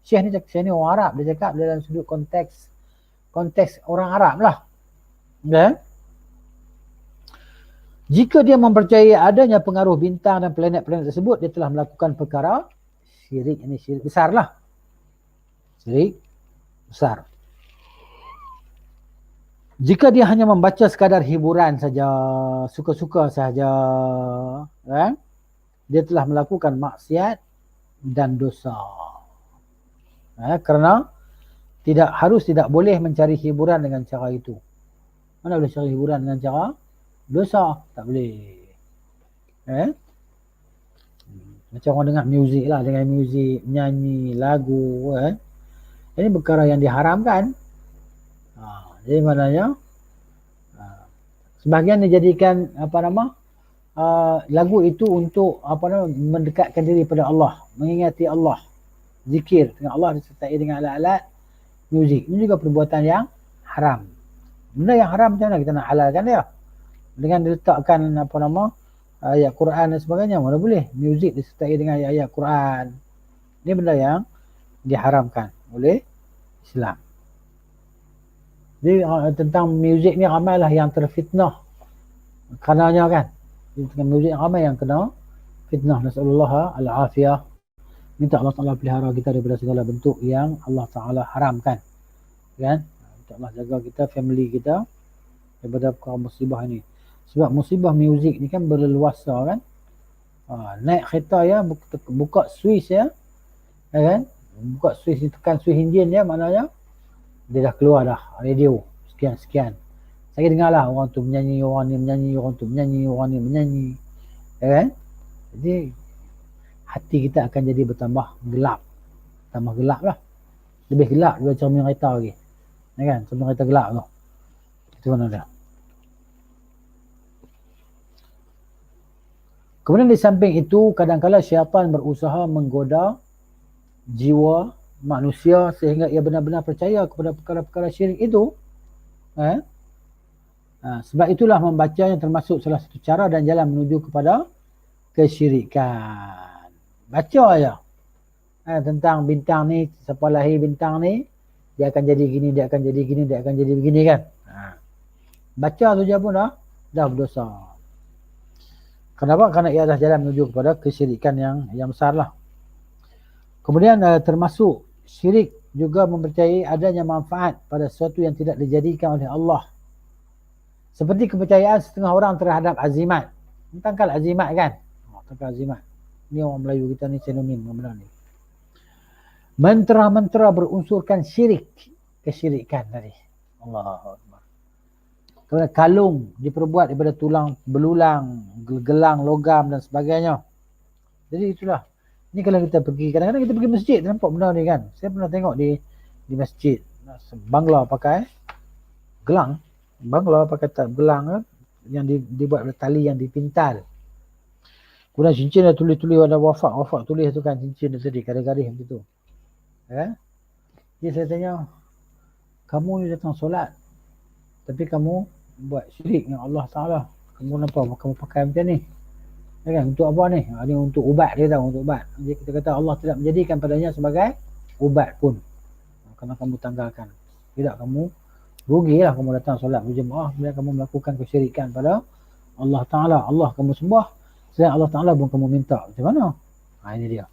Syekh ni orang Arab, dia cakap dalam sudut konteks orang Arab lah, kan? Jika dia mempercayai adanya pengaruh bintang dan planet-planet tersebut, dia telah melakukan perkara syirik. Ini syirik besar lah. Syirik besar. Jika dia hanya membaca sekadar hiburan saja, suka-suka saja, kan, dia telah melakukan maksiat dan dosa. Kerana tidak boleh mencari hiburan dengan cara itu. Mana boleh cari hiburan dengan cara dosa? Tak boleh. Macam orang dengar muzik lah, dengan muzik, nyanyi, lagu, ini perkara yang diharamkan. Jadi maknanya sebahagian dijadikan lagu itu untuk mendekatkan diri pada Allah, mengingati Allah, zikir dengan Allah disertai dengan alat-alat muzik. Ini juga perbuatan yang haram. Benda yang haram macam mana kita nak halalkan dia? Dengan diletakkan ayat Quran dan sebagainya, mana boleh muzik disertai dengan ayat Quran. Ini benda yang diharamkan oleh Islam. Jadi tentang muzik ni ramailah yang terfitnah karenanya, kan. Tentang muzik ramai yang kena fitnah. Nasallallahu al-afiyah. Minta Allah Ta'ala pelihara kita daripada segala bentuk yang Allah Ta'ala haramkan, kan. Minta Allah jaga kita, family kita daripada perkara musibah ini. Sebab musibah muzik ni kan berleluasa, kan. Naik kereta ya, buka switch ya, kan. Buka switch, tekan switch enjin ya, maknanya dia dah keluar dah radio sekian. Saya dengar lah orang tu menyanyi, orang ni menyanyi, orang tu menyanyi, orang ni menyanyi, kan. Jadi hati kita akan jadi bertambah gelap. Tambah gelap lah. Lebih gelap daripada cermin kereta lagi, kan. Cermin kereta gelap tu. Itu mana dia. Kemudian di samping itu, kadang-kadang syaitan berusaha menggoda jiwa manusia sehingga ia benar-benar percaya kepada perkara-perkara syirik itu. Sebab itulah membacanya termasuk salah satu cara dan jalan menuju kepada kesyirikan. Baca aja tentang bintang ni, siapa lahir bintang ni, dia akan jadi gini, dia akan jadi gini, dia akan jadi begini, kan. Baca saja pun dah berdosa. Kenapa? Kerana ia adalah jalan menuju kepada kesyirikan yang besar lah. Kemudian termasuk syirik juga mempercayai adanya manfaat pada sesuatu yang tidak dijadikan oleh Allah. Seperti kepercayaan setengah orang terhadap azimat. Tentang azimat, kan. Tentang azimat. Ini orang Melayu kita ni sinonim benda ni. Mentera-mentera berunsurkan syirik, kesyirikan tadi. Allahu Akbar. Kemudian kalung diperbuat daripada tulang belulang, gelang logam dan sebagainya. Jadi itulah. Ni kalau kita pergi, kadang-kadang kita pergi masjid, nampak benda ni, kan. Saya pernah tengok di masjid, bangla pakai gelang, bangla pakai gelang, kan, yang dibuat dari tali yang dipintal. Kemudian cincin dah tulis-tulis ada wafak tulis tu, kan, cincin tu tadi, garis-garis macam tu. Jadi saya tanya, kamu ni datang solat, tapi kamu buat syirik dengan Allah Ta'ala. Kamu nampak kamu pakai macam ni, kan, untuk apa ni? Ini untuk ubat, dia tahu, untuk ubat. Jadi kita kata Allah tidak menjadikan padanya sebagai ubat pun, kerana kamu tanggalkan. Tidak, kamu rugilah kamu datang solat berjemaah bila kamu melakukan kesyirikan pada Allah Ta'ala. Allah kamu sembah, selain Allah Ta'ala pun kamu minta. Macam mana? Ini dia.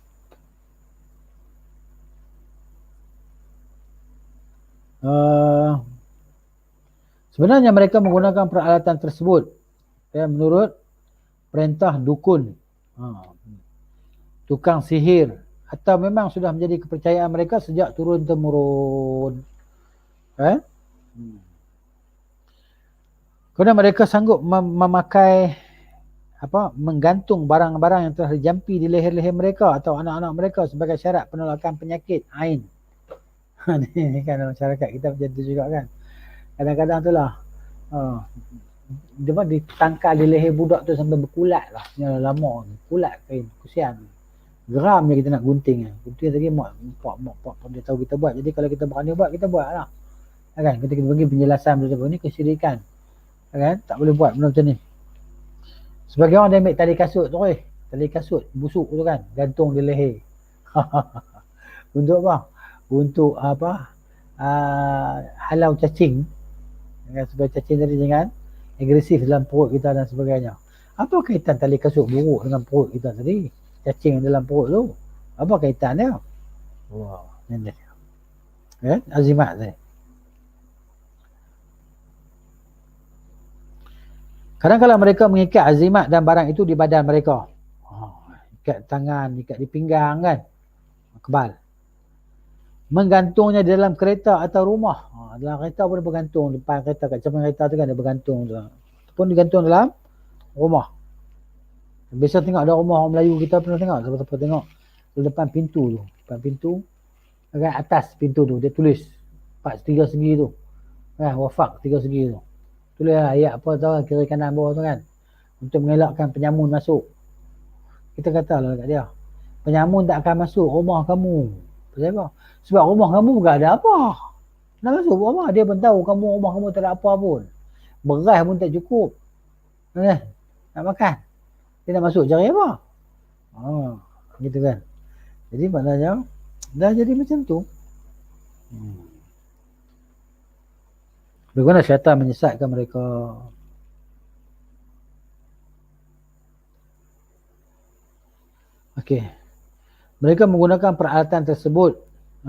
Sebenarnya mereka menggunakan peralatan tersebut menurut perintah dukun, tukang sihir, atau memang sudah menjadi kepercayaan mereka sejak turun-temurun. Kerana mereka sanggup memakai menggantung barang-barang yang telah dijampi di leher-leher mereka atau anak-anak mereka sebagai syarat penolakan penyakit ain. Ini kan masyarakat kita macam tu juga kan. Kadang-kadang tu lah dia ditangkal di leher budak tu sampai berkulat lah. Lama kulat kain, kesian. Geram je kita nak gunting. Gunting tadi mak dia tahu kita buat. Jadi kalau kita berani buat, kita buat lah. Kan? Kita bagi penjelasan betul-betul. Ni kesyirikan. Kan? Tak boleh buat benda macam ni. Sebagai orang dia ambil tali kasut tu, tali kasut busuk tu kan, gantung di leher. Untuk apa? Untuk halau cacing. Supaya cacing tadi jangan agresif dalam perut kita dan sebagainya. Apa kaitan tali kasut buruk dengan perut kita tadi? Cacing dalam perut tu. Apa kaitan dia? Wah, ni dia. Azimat tadi. Kadang-kadang mereka mengikat azimat dan barang itu di badan mereka. Ikat tangan, ikat di pinggang kan. Kebal. Menggantungnya di dalam kereta atau rumah. Dalam kereta pun dia bergantung. Depan kereta, kat cermin kereta tu kan dia bergantung. Pun digantung dalam rumah. Biasa tengok ada rumah orang Melayu kita pernah tengok. Siapa-siapa tengok. Di depan pintu tu. Depan pintu. Kan atas pintu tu. Dia tulis. 3 segi tu. Wafak 3 segi tu. Tulis ayat apa tahu kiri kanan bawah tu kan. Untuk mengelakkan penyamun masuk. Kita kata lah kat dia. Penyamun tak akan masuk rumah kamu. Sebab rumah kamu bukan ada apa. Nak masuk buat apa? Dia pun tahu rumah kamu tak ada apa pun. Beras pun tak cukup. Nak makan. Dia nak masuk cari apa? Gitu kan. Jadi maknanya dah jadi macam tu. Bagaimana syaitan menyesatkan mereka. Okey. Mereka menggunakan peralatan tersebut.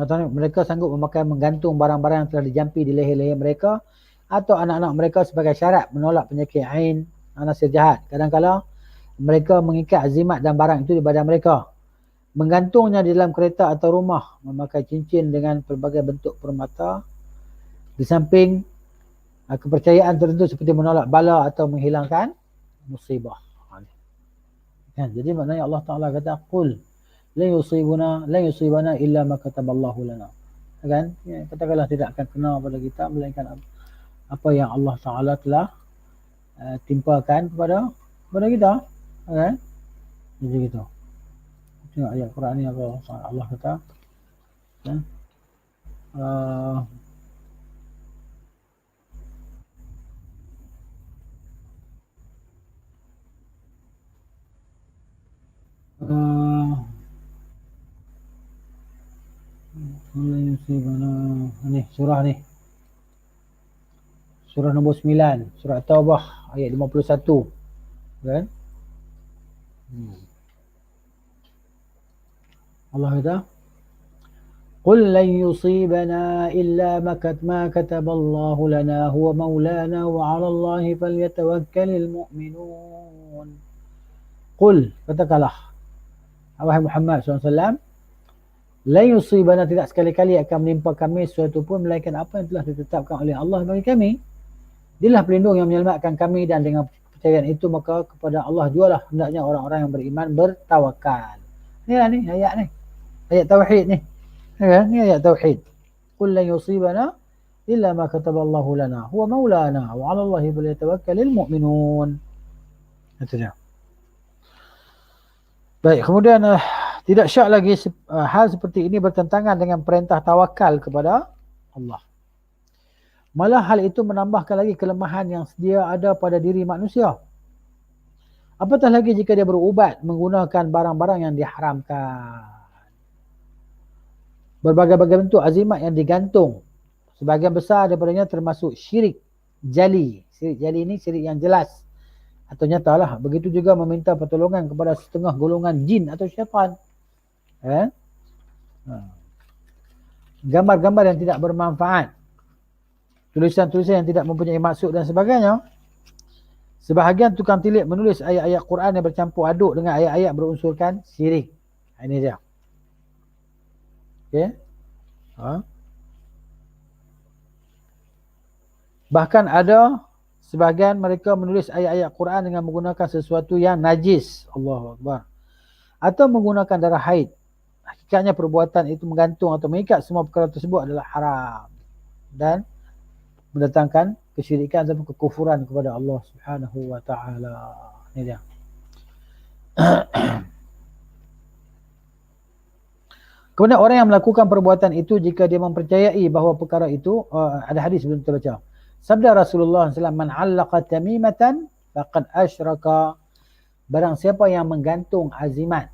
Mereka sanggup menggantung barang-barang yang telah dijampi di leher-leher mereka atau anak-anak mereka sebagai syarat menolak penyakit ain, nasir jahat. Kadang-kadang mereka mengikat azimat dan barang itu di badan mereka. Menggantungnya di dalam kereta atau rumah. Memakai cincin dengan pelbagai bentuk permata. Di samping kepercayaan tertentu seperti menolak bala atau menghilangkan musibah. Jadi maknanya Allah Ta'ala kata, Qul la yusibana illa ma kataballahu lana. Kan? Katakanlah tidak akan kena pada kita melainkan apa yang Allah Ta'ala telah timpakan kepada kita. Kan? Jadi gitu. Tengok ayat Quran ni apa Allah kata. Kan? Ni surah ni. Surah nombor 9, surah Taubah ayat 51. Kan? Allah kata, "Qul lan yusibana illa ma kataballahu lana huwa maulana wa 'ala Allahi falyatawakkalul mu'minun." Qul, katakanlah wahai Muhammad SAW, la yusibana, tidak sekali-kali akan menimpa kami sesuatu pun melainkan apa yang telah ditetapkan oleh Allah bagi kami. Dialah pelindung yang menyelamatkan kami dan dengan kepercayaan itu maka kepada Allah jualah hendaknya orang-orang yang beriman bertawakal. Inilah ni ayat ni. Ayat tauhid ni. Ya, ni ayat tauhid. Qul la yusibana illa ma kataballahu lana huwa maulana wa 'ala Allahi falyatawakkalul mu'minun. Itu dia. Baik, kemudian tidak syak lagi hal seperti ini bertentangan dengan perintah tawakal kepada Allah. Malah hal itu menambahkan lagi kelemahan yang sedia ada pada diri manusia. Apatah lagi jika dia berubat menggunakan barang-barang yang diharamkan. Berbagai-bagai bentuk azimat yang digantung sebahagian besar daripadanya termasuk syirik jali. Syirik jali ini syirik yang jelas atau nyatalah. Begitu juga meminta pertolongan kepada setengah golongan jin atau syaitan. Gambar-gambar yang tidak bermanfaat, tulisan-tulisan yang tidak mempunyai maksud dan sebagainya. Sebahagian tukang tilik menulis ayat-ayat Quran yang bercampur aduk dengan ayat-ayat berunsurkan syirik. Ini dia. Okey. Bahkan ada sebahagian mereka menulis ayat-ayat Quran dengan menggunakan sesuatu yang najis. Allahu Akbar. Atau menggunakan darah haid. Hakikatnya perbuatan itu menggantung atau mengikat semua perkara tersebut adalah haram dan mendatangkan kesyirikan dan kekufuran kepada Allah Subhanahu wa taala. Ini dia. Kemudian orang yang melakukan perbuatan itu jika dia mempercayai bahawa perkara itu ada hadis sebelum kita baca. Sabda Rasulullah SAW, man 'allaqa tamimatan faqad asyraka. Barang siapa yang menggantung azimat,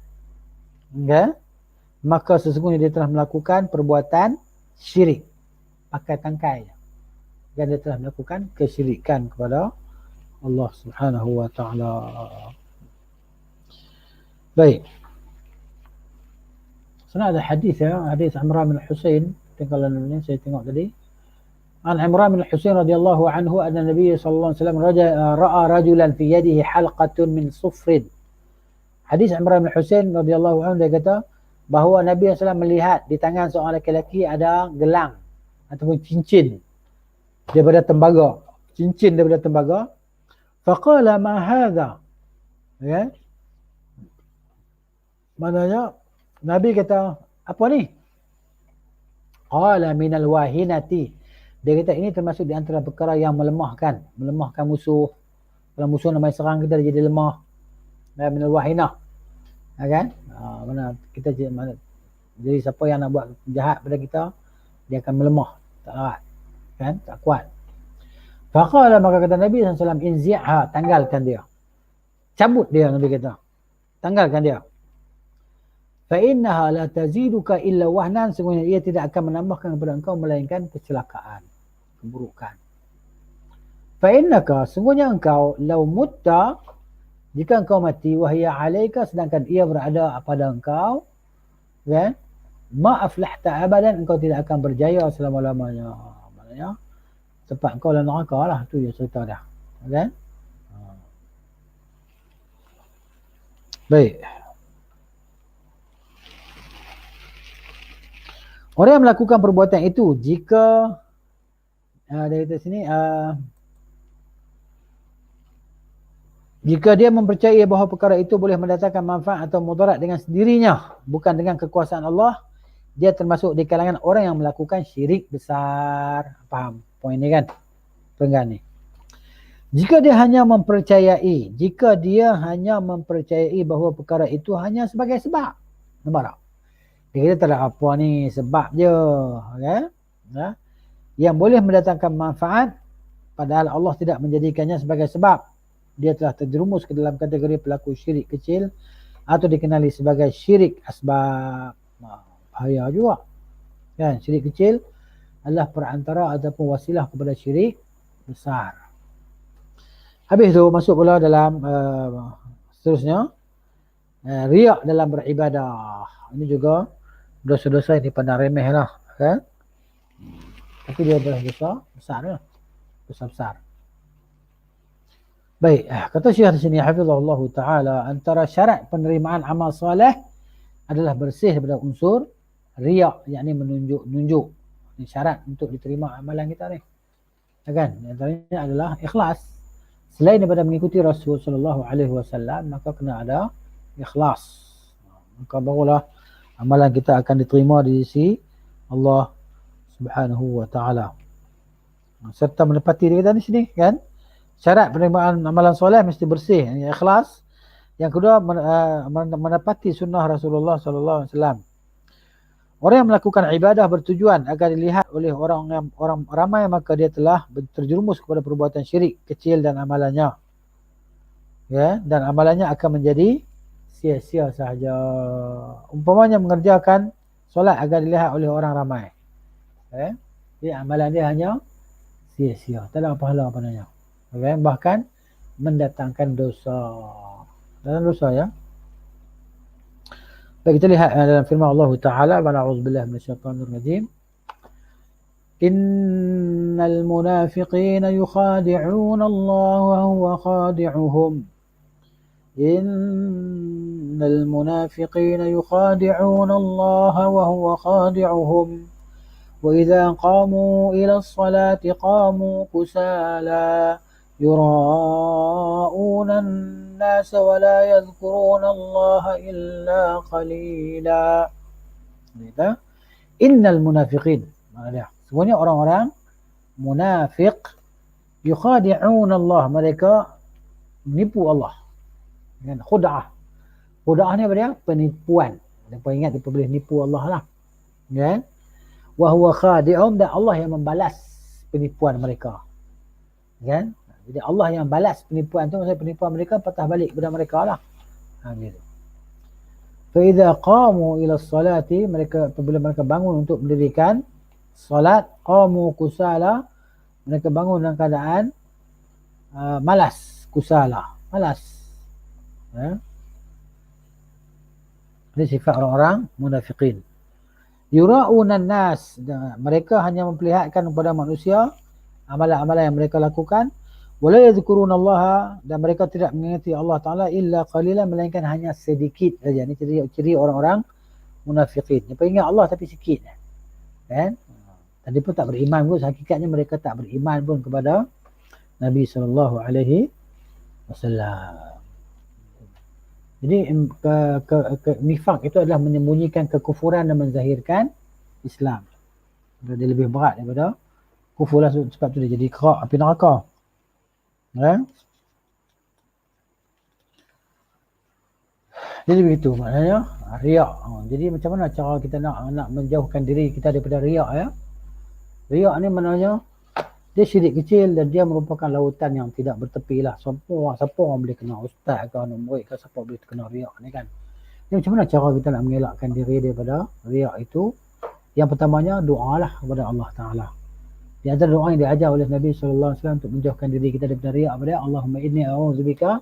maka sesungguhnya dia telah melakukan perbuatan syirik. Pakai tangkai. Dan dia telah melakukan kesyirikan kepada Allah Subhanahu wa taala. Baik. Sana ada hadis hadis Imran bin Husain, kalau ini saya tengok tadi. An Imran bin Husain radhiyallahu anhu anna Nabi sallallahu alaihi wasallam ra'a rajulan fi yadihi halqatun min sufrin. Hadis Imran bin Husain radhiyallahu anhu dia kata bahawa Nabi sallallahu alaihi wasallam melihat di tangan seorang lelaki ada gelang ataupun cincin daripada tembaga. Cincin daripada tembaga. Faqala ma hadha? Ya. Maknanya Nabi kata, apa ni? Qala minal wahinati. Dia kata ini termasuk di antara perkara yang melemahkan musuh. Kalau musuh namanya serang kita, dia jadi lemah. Minal wahinah. Kan? Mana kita jadi siapa yang nak buat jahat pada kita, dia akan melemah. Tak lawat. Kan? Tak kuat. Faqala, maka kata Nabi SAW, inzi'ha, tanggalkan dia. Cabut dia, Nabi kata. Tanggalkan dia. Fa'innaha la taziduka illa wahnan, sesungguhnya ia tidak akan menambahkan kepada engkau melainkan kecelakaan, keburukan. Fa'innaka, sesungguhnya engkau, lau mutta, jika engkau mati, wahya alaika, sedangkan ia berada pada engkau, kan? Ma aflahta abadan, engkau tidak akan berjaya selama-lamanya. Maknanya tempat engkau dalam neraka lah, tu dia cerita dah. Kan? Baik. Orang yang melakukan perbuatan itu jika dari sini jika dia mempercayai bahawa perkara itu boleh mendatangkan manfaat atau mudarat dengan sendirinya, bukan dengan kekuasaan Allah, dia termasuk di kalangan orang yang melakukan syirik besar. Faham poin ni kan? Penggan ni. Jika dia hanya mempercayai bahawa perkara itu hanya sebagai sebab. Nampak tak? Dia kata tak ada apa ni, sebab je. Okay? Yang boleh mendatangkan manfaat, padahal Allah tidak menjadikannya sebagai sebab. Dia telah terjerumus ke dalam kategori pelaku syirik kecil atau dikenali sebagai syirik asbab. Bahaya juga. Kan? Syirik kecil adalah perantara ataupun wasilah kepada syirik besar. Habis tu masuk pula dalam seterusnya riak dalam beribadah. Ini juga dosa-dosa yang dipandang remeh lah, kan? Tapi dia adalah dosa besar lah. Dosa besar. Baik, kata Syekh di sini hafizahullah taala, antara syarat penerimaan amal soleh adalah bersih daripada unsur riak, yakni menunjuk. Ini syarat untuk diterima amalan kita ni. Kan? Antaranya adalah ikhlas. Selain daripada mengikuti Rasul sallallahu alaihi wasallam, maka kena ada ikhlas. Maka barulah amalan kita akan diterima di sisi Allah Subhanahu wa taala. Serta menepati dia kata di sini kan, syarat penerimaan amalan soleh mesti bersih, yang ikhlas. Yang kedua menepati sunnah Rasulullah sallallahu alaihi wasallam. Orang yang melakukan ibadah bertujuan agar dilihat oleh orang ramai, maka dia telah terjerumus kepada perbuatan syirik kecil dan amalannya. Ya, dan amalannya akan menjadi sia-sia sahaja. Umpamanya mengerjakan solat agar dilihat oleh orang ramai. Jadi amalan dia hanya sia-sia, tak ada pahala padanya. Okay? Bahkan mendatangkan dosa. Dalam dosa ya. Baik, kita lihat dalam firman Allah Ta'ala, "A'udzubillahi minasyaitonir rajim. Innal munafiqina yukhadi'una Allah wa huwa khadi'uhum. Innal munafiqina yukhadi'una Allah wa huwa khadi'uhum. وإذا قاموا إلى الصلاة قاموا كسالى يراءون الناس ولا يذكرون الله إلا قليلا." Innal munafiqin, semuanya orang-orang munafik, yukhadi'un Allah, mereka menipu Allah. Dengan khud'ah. Khud'ah ni apa dia? Penipuan. Mereka ingat dia boleh nipu Allah lah. Kan? Wa huwa khadi'un, dan Allah yang membalas penipuan mereka. Kan? Jadi Allah yang balas penipuan tu, maksudnya penipuan mereka patah balik kepada mereka lah. Gitu. Fa idza qamu ila salati, mereka apabila mereka bangun untuk mendirikan salat, qamu kusala, mereka bangun dalam keadaan malas, kusala, malas. Ini sifat orang-orang munafiqin. Yura'unan nas, mereka hanya memperlihatkan kepada manusia amalan-amalan yang mereka lakukan. Wala yadhkurunallaha, dan mereka tidak mengingati Allah Ta'ala illa qalilan, melainkan hanya sedikit saja. Ini ciri orang-orang munafiqin. Mereka ingat Allah tapi sikit. Kan? Tadi pun tak beriman pun, hakikatnya mereka tak beriman pun kepada Nabi SAW. Jadi nifaq itu adalah menyembunyikan kekufuran dan menzahirkan Islam. Dia lebih berat daripada kufur lah, sebab tu dia jadi kerak api neraka. Jadi begitu maknanya riak. Jadi macam mana cara kita nak menjauhkan diri kita daripada riak ya? Riak ni maknanya dia syirik kecil dan dia merupakan lautan yang tidak bertepi lah. Siapa orang boleh kena, ustaz ke anak murid ke, siapa boleh kena riak ni kan. Jadi macam mana cara kita nak mengelakkan diri daripada riak itu? Yang pertamanya doa lah kepada Allah Ta'ala. Di antara doa yang diajar oleh Nabi SAW untuk menjauhkan diri kita daripada riak pada Allahumma inni a'udzubika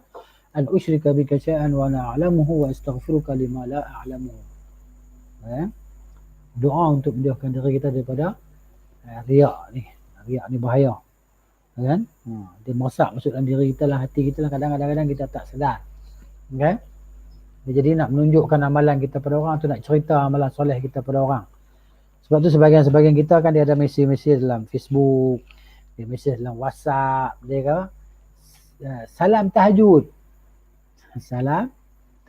an usyrika bika syai'an wa la a'lamuhu wa astaghfiruka lima la a'lamuhu. Doa untuk menjauhkan diri kita daripada riak ni. Riak ni bahaya. Kan? Dia merosak masuk dalam diri kita lah, hati kita lah, kadang-kadang kita tak sedar. Kan? Jadi nak menunjukkan amalan kita pada orang tu, nak cerita amalan soleh kita pada orang. Sebab tu sebagian kita kan dia ada mesej dalam Facebook, dia mesej dalam WhatsApp, dia kata salam tahajud. Salam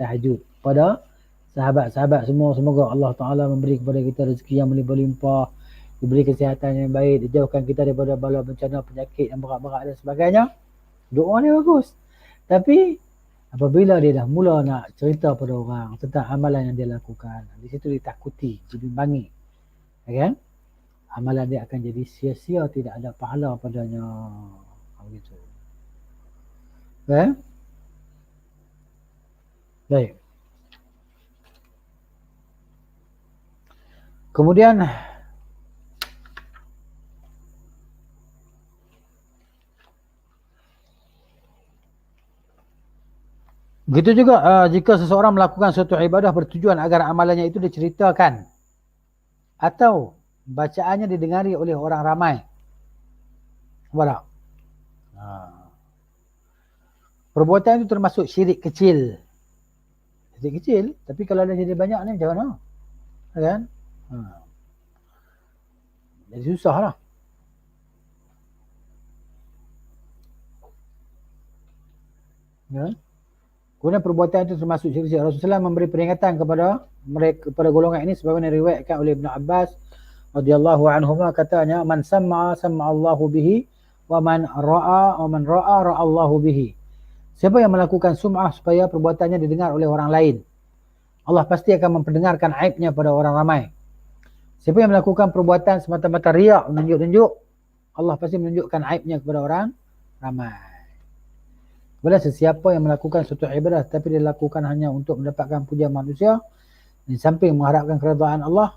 tahajud pada sahabat-sahabat semua, semoga Allah Ta'ala memberi kepada kita rezeki yang melimpah-limpah, diberi kesihatan yang baik, dijauhkan kita daripada bala bencana, penyakit yang berat-berat dan sebagainya. Doa ni bagus. Tapi apabila dia dah mula nak cerita pada orang tentang amalan yang dia lakukan, di situ ditakuti, dibimbangi. Kan? Amalan dia akan jadi sia-sia, tidak ada pahala padanya. Begitu. Baik. Kemudian begitu juga jika seseorang melakukan suatu ibadah bertujuan agar amalannya itu diceritakan atau bacaannya didengari oleh orang ramai. Nampak? Perbuatan itu termasuk syirik kecil. Syirik kecil, tapi kalau ada jadi banyak ni macam mana? Kan? Jadi susah lah. Ya. Kemudian perbuatan itu termasuk syirik. Rasulullah memberi peringatan kepada mereka, kepada golongan ini sebagaimana diriwayatkan oleh Ibn Abbas radhiyallahu anhuma, katanya man sam'a Allahu bihi wa man ra'a Allahu bihi. Siapa yang melakukan sum'ah supaya perbuatannya didengar oleh orang lain, Allah pasti akan memperdengarkan aibnya pada orang ramai. Siapa yang melakukan perbuatan semata-mata riak, menunjuk-nunjuk, Allah pasti menunjukkan aibnya kepada orang ramai. Bila sesiapa yang melakukan suatu ibadah tapi dia lakukan hanya untuk mendapatkan pujian manusia, di samping mengharapkan keredaan Allah,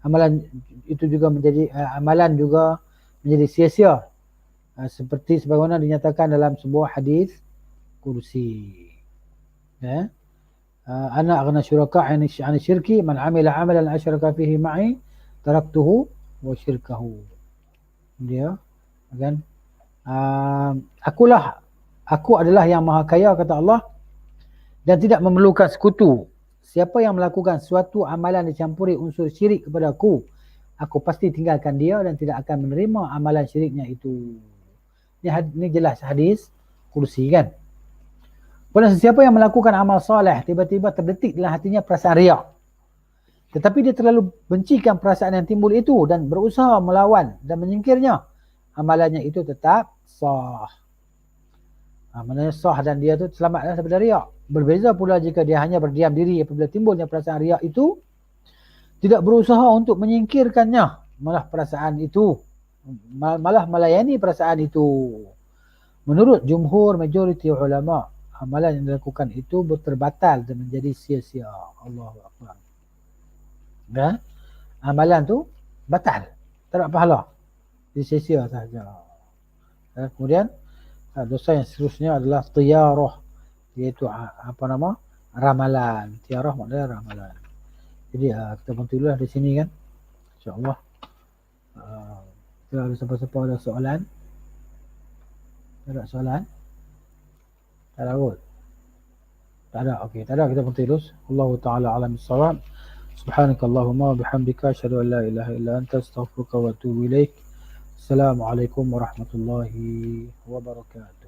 amalan itu juga menjadi amalan juga menjadi sia-sia. Seperti sebagaimana dinyatakan dalam sebuah hadis kursi. Ya. Ana aghna syuraka 'an syirki man 'amila 'amalan asyraka fihi ma'i taraktuhu wa syirkahu. Dia kan aku adalah yang maha kaya kata Allah dan tidak memerlukan sekutu. Siapa yang melakukan suatu amalan dicampuri unsur syirik kepada aku pasti tinggalkan dia dan tidak akan menerima amalan syiriknya itu. Ini jelas hadis kursi kan. Pada sesiapa yang melakukan amal soleh, tiba-tiba terdetik dalam hatinya perasaan riak. Tetapi dia terlalu bencikan perasaan yang timbul itu dan berusaha melawan dan menyingkirnya. Amalannya itu tetap sah. Maknanya sah dan dia tu selamat daripada riak. Berbeza pula jika dia hanya berdiam diri apabila timbulnya perasaan riak itu, tidak berusaha untuk menyingkirkannya, malah perasaan itu, malah melayani perasaan itu. Menurut jumhur majoriti ulama, amalan yang dilakukan itu terbatal dan menjadi sia-sia. Allahu Akbar. Ya? Amalan tu batal, tak dapat pahala, jadi sia-sia sahaja. Kemudian dosa yang seterusnya adalah tiyarah, iaitu ramalan. Tiyarah maknanya ramalan. Jadi kita berhenti dulu di sini kan, insyaAllah. Kalau ada siapa-siapa ada soalan? Ada soalan? Tak ada kot? Tak ada, okey. Tak ada, kita berhenti dulu. Allahu ta'ala alam bissawab. Subhanakallahumma bihamdika asyhadu an la ilaha illa anta astaghfiruka wa atubu ilaik. Assalamualaikum warahmatullahi wabarakatuh.